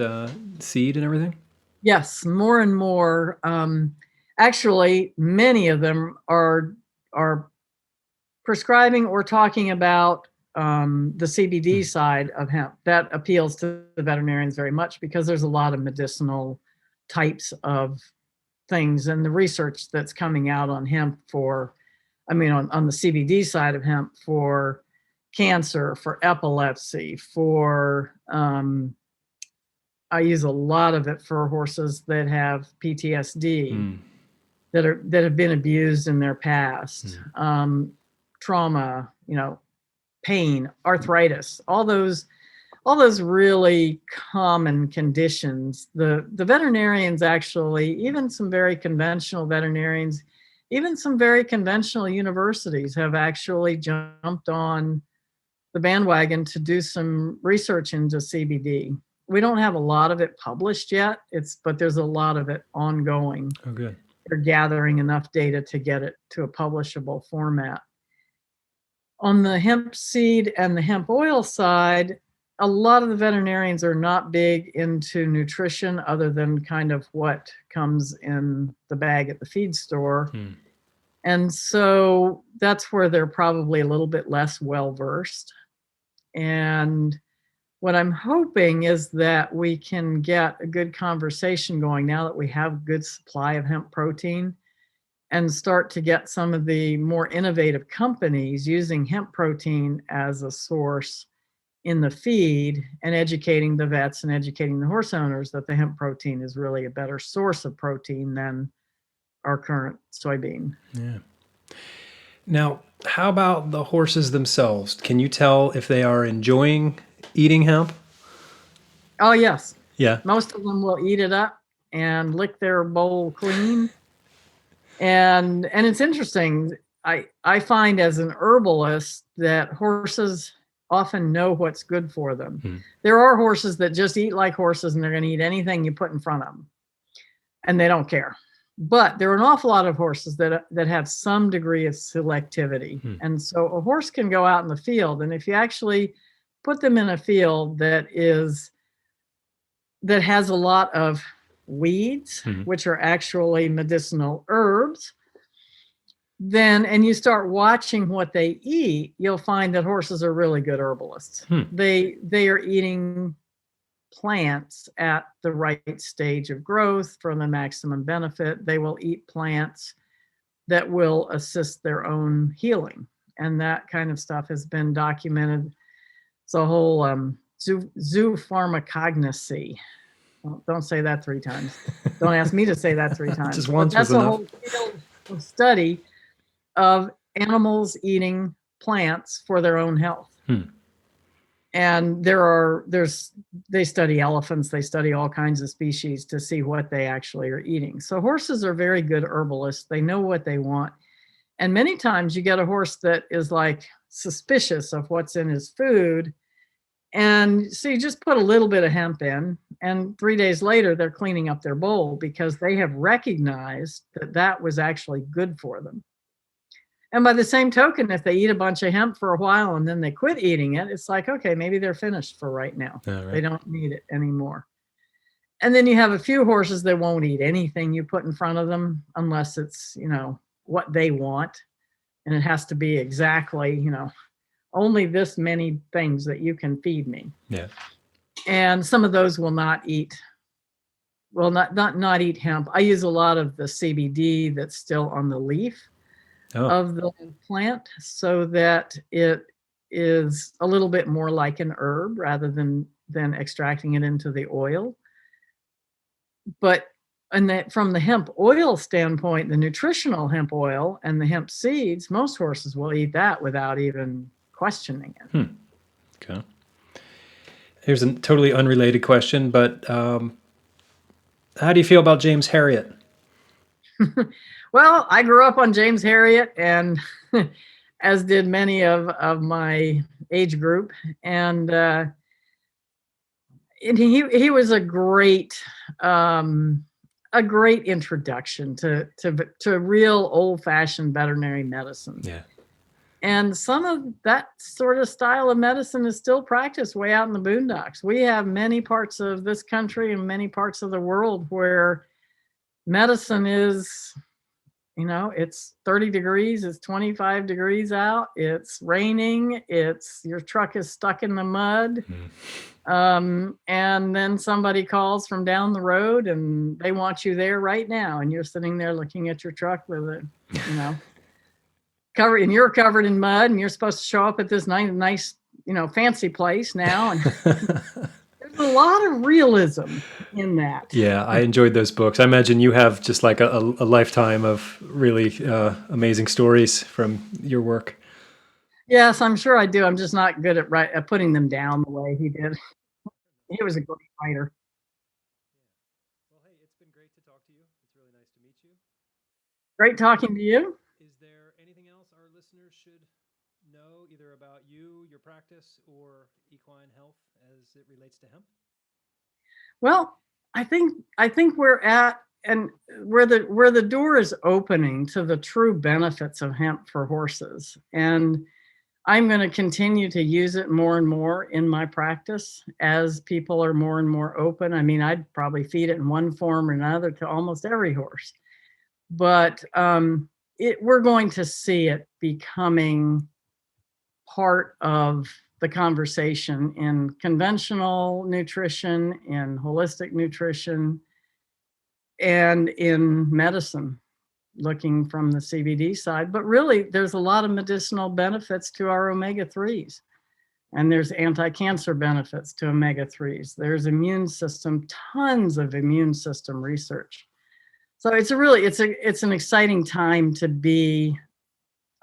seed and everything? Yes, more and more. Actually, many of them are prescribing or talking about the CBD side of hemp. That appeals to the veterinarians very much because there's a lot of medicinal types of things, and the research that's coming out on hemp on the CBD side of hemp for cancer, for epilepsy, for I use a lot of it for horses that have PTSD, that have been abused in their past, trauma, pain, arthritis, all those all those really common conditions. The veterinarians actually, even some very conventional veterinarians, even some very conventional universities have actually jumped on the bandwagon to do some research into CBD. We don't have a lot of it published yet, but there's a lot of it ongoing. Oh, good. They're gathering enough data to get it to a publishable format. On the hemp seed and the hemp oil side, a lot of the veterinarians are not big into nutrition other than kind of what comes in the bag at the feed store. And so that's where they're probably a little bit less well-versed. And what I'm hoping is that we can get a good conversation going now that we have a good supply of hemp protein, and start to get some of the more innovative companies using hemp protein as a source in the feed, and educating the vets and educating the horse owners that the hemp protein is really a better source of protein than our current soybean. Yeah. Now, how about the horses themselves? Can you tell if they are enjoying eating hemp? Oh, yes. Yeah. Most of them will eat it up and lick their bowl clean. And it's interesting. I find as an herbalist that horses often know what's good for them. There are horses that just eat like horses, and they're going to eat anything you put in front of them, and they don't care. But there are an awful lot of horses that have some degree of selectivity. And so a horse can go out in the field, and if you actually put them in a field that has a lot of weeds, which are actually medicinal herbs, and you start watching what they eat, you'll find that horses are really good herbalists. They are eating plants at the right stage of growth for the maximum benefit. They will eat plants that will assist their own healing. And that kind of stuff has been documented. It's a whole zoopharmacognosy. Don't say that 3 times. Don't ask me to say that 3 times. Just once that's was a enough. whole field of study of animals eating plants for their own health. And they study elephants, they study all kinds of species to see what they actually are eating. So horses are very good herbalists. They know what they want. And many times you get a horse that is like suspicious of what's in his food. And so you just put a little bit of hemp in, and 3 days later, they're cleaning up their bowl because they have recognized that was actually good for them. And by the same token, if they eat a bunch of hemp for a while and then they quit eating it, it's like, okay, maybe they're finished for right now. Right. They don't need it anymore. And then you have a few horses that won't eat anything you put in front of them unless it's, what they want. And it has to be exactly, only this many things that you can feed me. Yeah. And some of those will not eat hemp. I use a lot of the CBD that's still on the leaf of the plant, so that it is a little bit more like an herb rather than extracting it into the oil. But from the hemp oil standpoint, the nutritional hemp oil and the hemp seeds, most horses will eat that without even questioning it. Okay. Here's a totally unrelated question, but how do you feel about James Herriot? Well, I grew up on James Herriot, and as did many of my age group, and he was a great introduction to real old-fashioned veterinary medicine. Yeah. And some of that sort of style of medicine is still practiced way out in the boondocks. We have many parts of this country and many parts of the world where medicine is, it's 30 degrees, it's 25 degrees out, it's raining, your truck is stuck in the mud. And then somebody calls from down the road and they want you there right now. And you're sitting there looking at your truck with you're covered in mud, and you're supposed to show up at this nice, fancy place now. And there's a lot of realism in that. Yeah, I enjoyed those books. I imagine you have just like a lifetime of really amazing stories from your work. Yes, I'm sure I do. I'm just not good at putting them down the way he did. He was a great writer. Well, hey, it's been great to talk to you. It's really nice to meet you. Great talking to you. Is there anything else our listeners should know, either about you, your practice, or equine health as it relates to hemp? Well, I think we're at and where the door is opening to the true benefits of hemp for horses. And I'm going to continue to use it more and more in my practice as people are more and more open. I mean, I'd probably feed it in one form or another to almost every horse, but we're going to see it becoming part of the conversation in conventional nutrition, in holistic nutrition, and in medicine, looking from the CBD side. But really, there's a lot of medicinal benefits to our omega-3s. And there's anti-cancer benefits to omega-3s. There's immune system, tons of immune system research. So it's an exciting time to be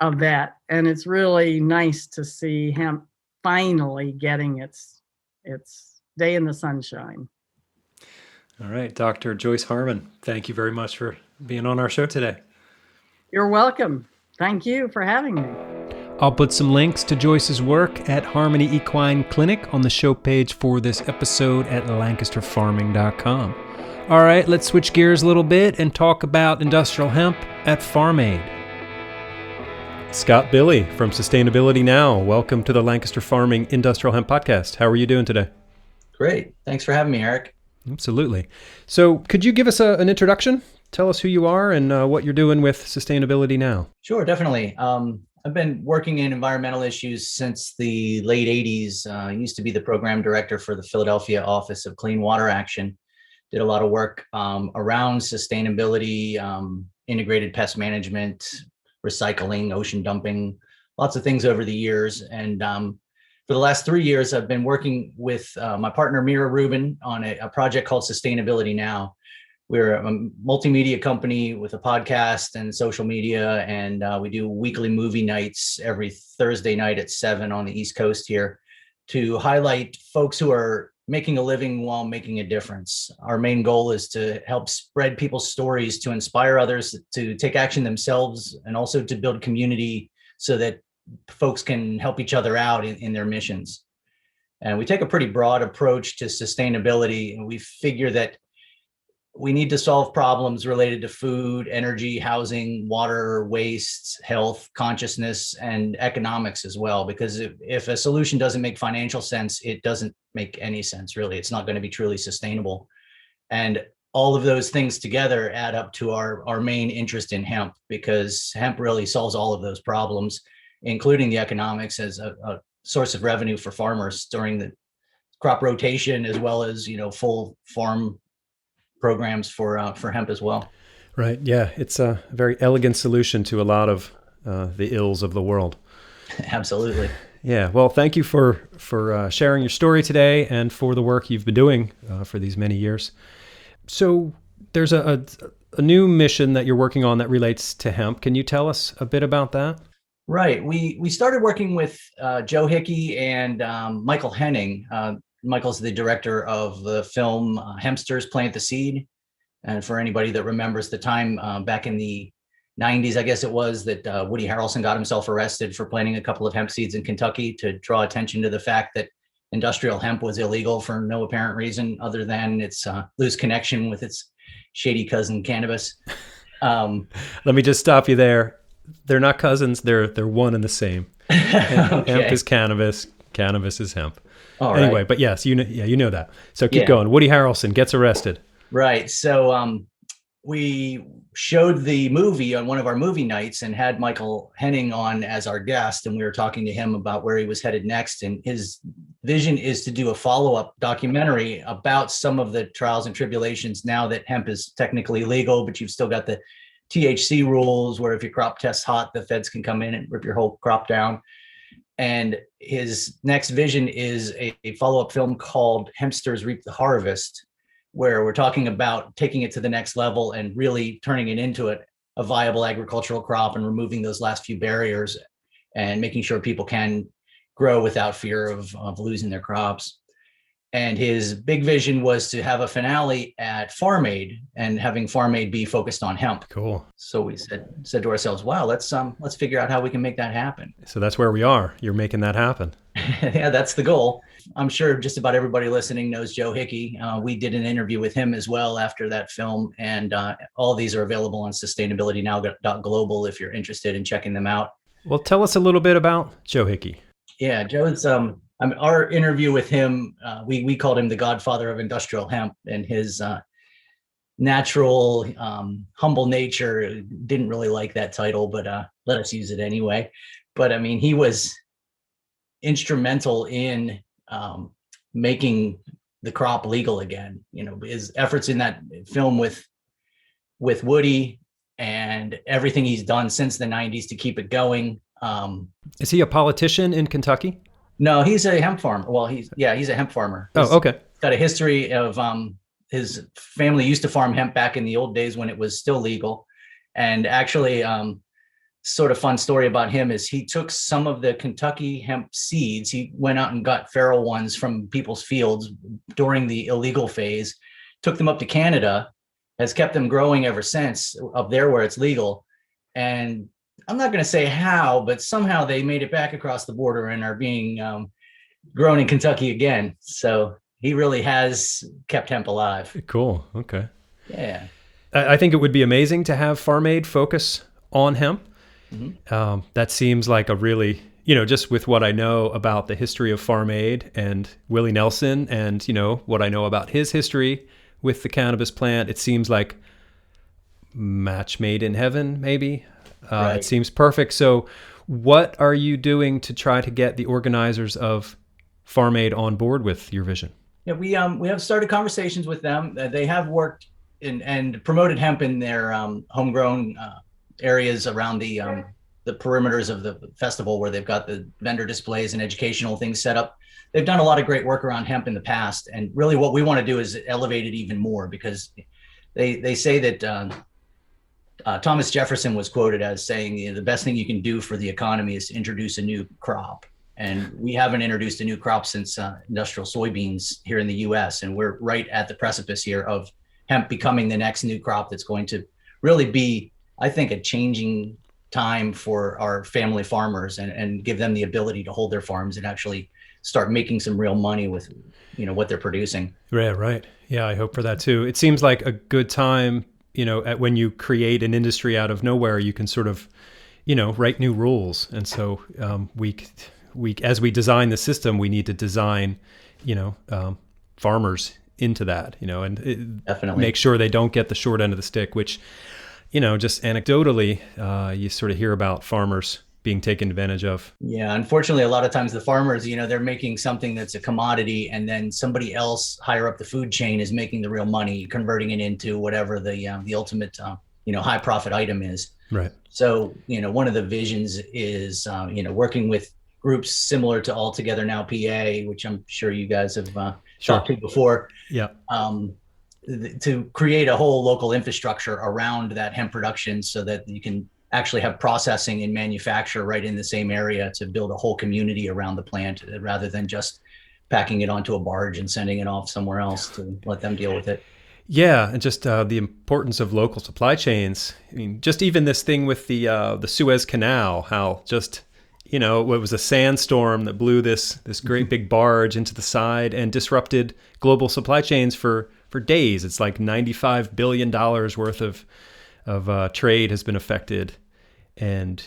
a vet. And it's really nice to see hemp finally getting its day in the sunshine. All right, Dr. Joyce Harman, thank you very much for being on our show today. You're welcome. Thank you for having me. I'll put some links to Joyce's work at Harmony Equine Clinic on the show page for this episode at lancasterfarming.com. All right, let's switch gears a little bit and talk about industrial hemp at Farm Aid. Scott Bille from Sustainability Now. Welcome to the Lancaster Farming Industrial Hemp Podcast. How are you doing today? Great. Thanks for having me, Eric. Absolutely. So could you give us an introduction? Tell us who you are and what you're doing with Sustainability Now. Sure, definitely. I've been working in environmental issues since the late 80s. I used to be the program director for the Philadelphia Office of Clean Water Action. Did a lot of work around sustainability, integrated pest management, recycling, ocean dumping, lots of things over the years. And for the last 3 years, I've been working with my partner, Mira Rubin, on a project called Sustainability Now. We're a multimedia company with a podcast and social media, and we do weekly movie nights every Thursday night at 7 on the East Coast here to highlight folks who are making a living while making a difference. Our main goal is to help spread people's stories, to inspire others to take action themselves, and also to build community so that folks can help each other out in their missions. And we take a pretty broad approach to sustainability, and we figure that we need to solve problems related to food, energy, housing, water, waste, health, consciousness, and economics as well. Because if a solution doesn't make financial sense, it doesn't make any sense, really. It's not going to be truly sustainable. And all of those things together add up to our main interest in hemp, because hemp really solves all of those problems, including the economics as a source of revenue for farmers during the crop rotation, as well as, full farm programs for hemp as well. Right. Yeah. It's a very elegant solution to a lot of the ills of the world. Absolutely. Yeah. Well, thank you for sharing your story today and for the work you've been doing for these many years. So there's a new mission that you're working on that relates to hemp. Can you tell us a bit about that? Right. We started working with Joe Hickey and Michael Henning. Michael's the director of the film Hempsters, Plant the Seed. And for anybody that remembers the time back in the 90s, I guess it was, that Woody Harrelson got himself arrested for planting a couple of hemp seeds in Kentucky to draw attention to the fact that industrial hemp was illegal for no apparent reason other than its loose connection with its shady cousin cannabis. Let me just stop you there. They're not cousins. They're one and the same. Okay. Hemp is cannabis. Cannabis is hemp. All anyway, right. But yes, you know that. So keep going. Woody Harrelson gets arrested. Right. So we showed the movie on one of our movie nights and had Michael Henning on as our guest, and we were talking to him about where he was headed next. And his vision is to do a follow-up documentary about some of the trials and tribulations now that hemp is technically legal, but you've still got the THC rules where if your crop tests hot, the feds can come in and rip your whole crop down. And his next vision is a follow-up film called Hempsters Reap the Harvest, where we're talking about taking it to the next level and really turning it into a viable agricultural crop and removing those last few barriers. and making sure people can grow without fear of losing their crops. And his big vision was to have a finale at Farm Aid, and having Farm Aid be focused on hemp. Cool. So we said to ourselves, wow, let's figure out how we can make that happen. So that's where we are. You're making that happen. Yeah, that's the goal. I'm sure just about everybody listening knows Joe Hickey. We did an interview with him as well after that film, and all of these are available on sustainabilitynow.global if you're interested in checking them out. Well, tell us a little bit about Joe Hickey. Yeah, Joe's our interview with him, we called him the godfather of industrial hemp, and his natural, humble nature didn't really like that title, but let us use it anyway. But I mean, he was instrumental in making the crop legal again. You know, his efforts in that film with Woody and everything he's done since the 90s to keep it going. Is he a politician in Kentucky? No, he's a hemp farmer. Well, he's a hemp farmer. Oh, okay. He's got a history of his family used to farm hemp back in the old days when it was still legal. And actually, sort of fun story about him is he took some of the Kentucky hemp seeds. He went out and got feral ones from people's fields during the illegal phase, took them up to Canada, has kept them growing ever since up there where it's legal. And I'm not going to say how, but somehow they made it back across the border and are being grown in Kentucky again. So he really has kept hemp alive. Cool. Okay. Yeah. I think it would be amazing to have Farm Aid focus on hemp. Mm-hmm. That seems like a really, just with what I know about the history of Farm Aid and Willie Nelson and, what I know about his history with the cannabis plant, it seems like match made in heaven, maybe. Right. It seems perfect. So what are you doing to try to get the organizers of Farm Aid on board with your vision? Yeah, we have started conversations with them. They have worked and promoted hemp in their homegrown areas around the perimeters of the festival where they've got the vendor displays and educational things set up. They've done a lot of great work around hemp in the past. And really what we want to do is elevate it even more, because they say that Thomas Jefferson was quoted as saying, the best thing you can do for the economy is to introduce a new crop. And we haven't introduced a new crop since industrial soybeans here in the US. And we're right at the precipice here of hemp becoming the next new crop that's going to really be, I think, a changing time for our family farmers and give them the ability to hold their farms and actually start making some real money with, what they're producing. Yeah, right. Yeah, I hope for that too. It seems like a good time, when you create an industry out of nowhere, you can sort of, write new rules. And so we as we design the system, we need to design, farmers into that, and definitely make sure they don't get the short end of the stick, which, just anecdotally, you sort of hear about farmers being taken advantage of. Yeah, unfortunately, a lot of times the farmers, they're making something that's a commodity, and then somebody else higher up the food chain is making the real money, converting it into whatever the ultimate, high profit item is. Right. So, one of the visions is, working with groups similar to All Together Now PA, which I'm sure you guys have talked to before. Yeah. To create a whole local infrastructure around that hemp production so that you can actually have processing and manufacture right in the same area to build a whole community around the plant rather than just packing it onto a barge and sending it off somewhere else to let them deal with it. Yeah, and just the importance of local supply chains. I mean, just even this thing with the Suez Canal, how just, it was a sandstorm that blew this great big barge into the side and disrupted global supply chains for days. It's like $95 billion worth of trade has been affected. And,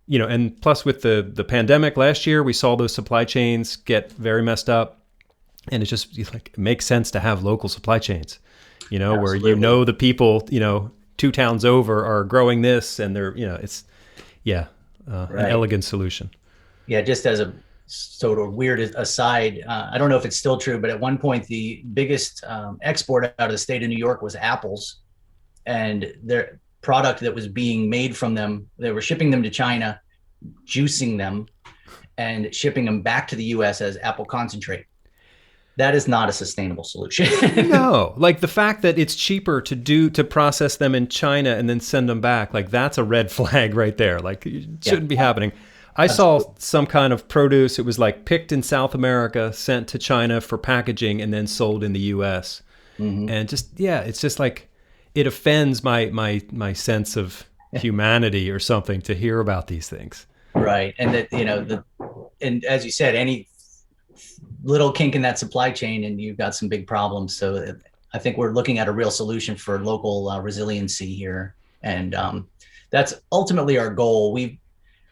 and plus with the pandemic last year, we saw those supply chains get very messed up. And it's it makes sense to have local supply chains, Absolutely. where, the people, 2 towns over are growing this and they're, it's, right. An elegant solution. Yeah. Just as a sort of weird aside, I don't know if it's still true, but at one point the biggest export out of the state of New York was apples, and their product that was being made from them, they were shipping them to China, juicing them and shipping them back to the US as apple concentrate. That is not a sustainable solution. No, like the fact that it's cheaper to process them in China and then send them back, like that's a red flag right there. Like it shouldn't be happening. I saw some kind of produce. It was like picked in South America, sent to China for packaging, and then sold in the U.S. Mm-hmm. And it's just like it offends my sense of humanity or something to hear about these things. Right, and that and as you said, any little kink in that supply chain, and you've got some big problems. So I think we're looking at a real solution for local resiliency here, and that's ultimately our goal.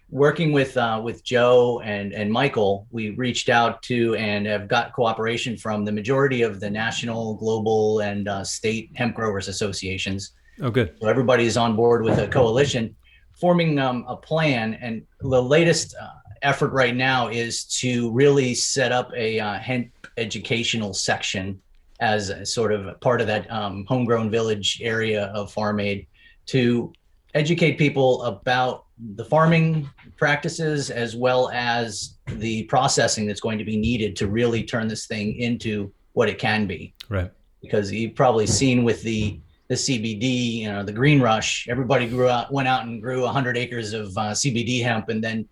Working with Joe and Michael, we reached out to and have got cooperation from the majority of the national, global, and state hemp growers associations. Oh, good. So everybody's on board with a coalition, forming a plan. And the latest effort right now is to really set up a hemp educational section as a sort of part of that homegrown village area of Farm Aid, to educate people about the farming practices as well as the processing that's going to be needed to really turn this thing into what it can be. Right. Because you've probably seen with the CBD, the green rush, everybody went out and grew 100 acres of CBD hemp and then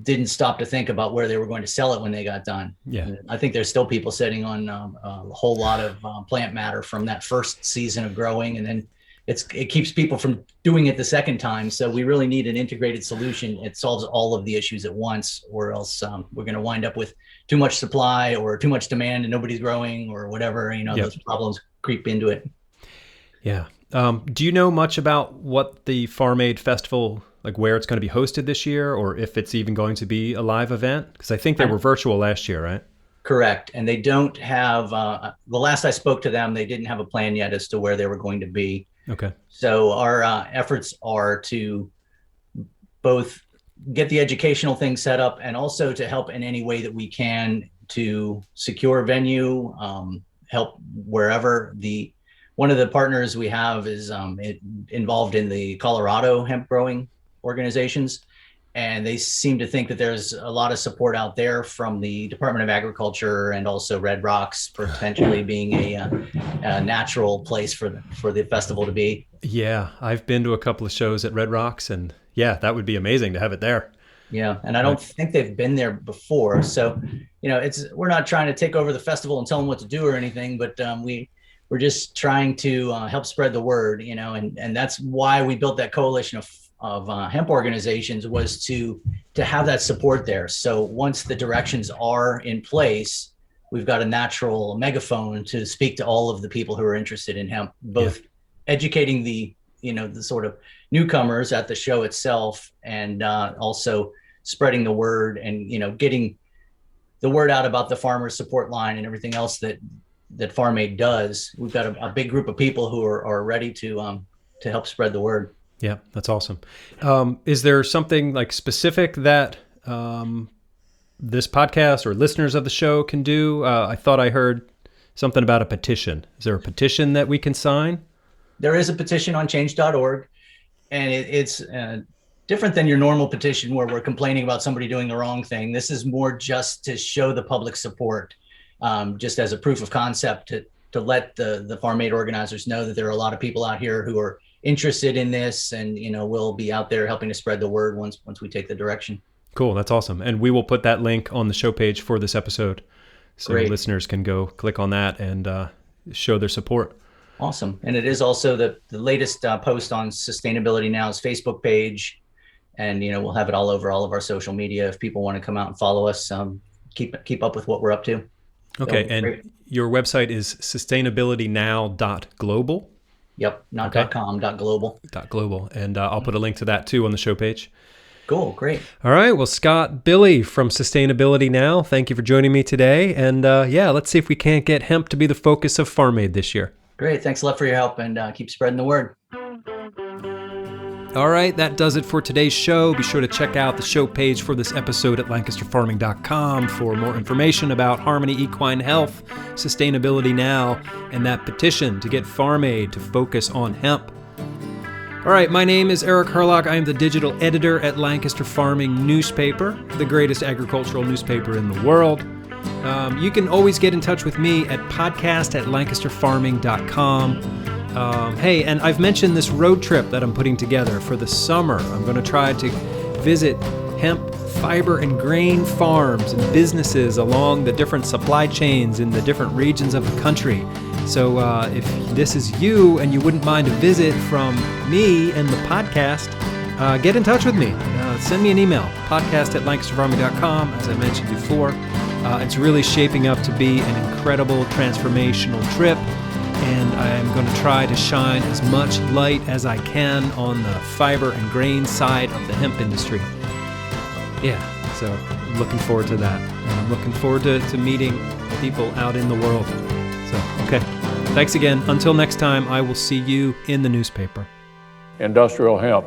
didn't stop to think about where they were going to sell it when they got done. Yeah. And I think there's still people sitting on a whole lot of plant matter from that first season of growing, and then it keeps people from doing it the second time. So we really need an integrated solution. It solves all of the issues at once, or else we're going to wind up with too much supply or too much demand and nobody's growing or whatever. Those problems creep into it. Yeah. Do you know much about what the Farm Aid Festival, like where it's going to be hosted this year, or if it's even going to be a live event? Because I think they were virtual last year, right? Correct. And they don't have, the last I spoke to them, they didn't have a plan yet as to where they were going to be. Okay. So our efforts are to both get the educational thing set up and also to help in any way that we can to secure venue, help wherever. One of the partners we have is involved in the Colorado hemp growing organizations, and they seem to think that there's a lot of support out there from the Department of Agriculture and also Red Rocks potentially being a natural place for the festival to be. Yeah, I've been to a couple of shows at Red Rocks, and yeah, that would be amazing to have it there. Yeah, and I don't think they've been there before, so we're not trying to take over the festival and tell them what to do or anything, but we're just trying to help spread the word, and that's why we built that coalition of hemp organizations, was to have that support there. So once the directions are in place, we've got a natural megaphone to speak to all of the people who are interested in hemp, both educating the sort of newcomers at the show itself, and also spreading the word and, getting the word out about the farmers support line and everything else that Farm Aid does. We've got a big group of people who are ready to help spread the word. Yeah, that's awesome. Is there something like specific that this podcast or listeners of the show can do? I thought I heard something about a petition. Is there a petition that we can sign? There is a petition on change.org, and it's different than your normal petition where we're complaining about somebody doing the wrong thing. This is more just to show the public support, just as a proof of concept to let the Farm Aid organizers know that there are a lot of people out here who are interested in this, and we'll be out there helping to spread the word once we take the direction. Cool, that's awesome. And we will put that link on the show page for this episode, so Great. Listeners can go click on that and show their support. Awesome. And it is also the latest post on Sustainability Now's Facebook page, and we'll have it all over all of our social media if people want to come out and follow us. Keep up with what we're up to. Okay, So, and great. Your website is sustainabilitynow.global. Yep, not .com, .global. .global, and I'll put a link to that too on the show page. Cool, great. All right, well, Scott Bille from Sustainability Now, thank you for joining me today. And let's see if we can't get hemp to be the focus of Farm Aid this year. Great, thanks a lot for your help, and keep spreading the word. All right, that does it for today's show. Be sure to check out the show page for this episode at lancasterfarming.com for more information about Harmony Equine Health, Sustainability Now, and that petition to get Farm Aid to focus on hemp. All right, my name is Eric Herlock. I am the digital editor at Lancaster Farming Newspaper, the greatest agricultural newspaper in the world. You can always get in touch with me at podcast@lancasterfarming.com. Hey, and I've mentioned this road trip that I'm putting together for the summer. I'm going to try to visit hemp, fiber, and grain farms and businesses along the different supply chains in the different regions of the country. So if this is you and you wouldn't mind a visit from me and the podcast, get in touch with me. Send me an email, podcast@lancasterfarming.com, as I mentioned before. It's really shaping up to be an incredible transformational trip, and I'm going to try to shine as much light as I can on the fiber and grain side of the hemp industry. Yeah, so I'm looking forward to that. And I'm looking forward to meeting people out in the world. So, okay. Thanks again. Until next time, I will see you in the newspaper. Industrial Hemp.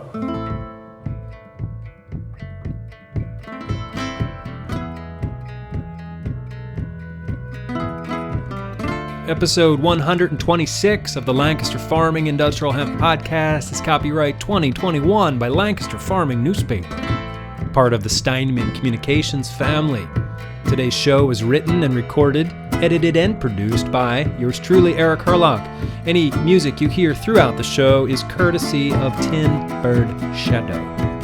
Episode 126 of the Lancaster Farming Industrial Hemp Podcast is copyright 2021 by Lancaster Farming Newspaper, part of the Steinman Communications family. Today's show was written and recorded, edited and produced by yours truly, Eric Herlock. Any music you hear throughout the show is courtesy of Tin Bird Shadow.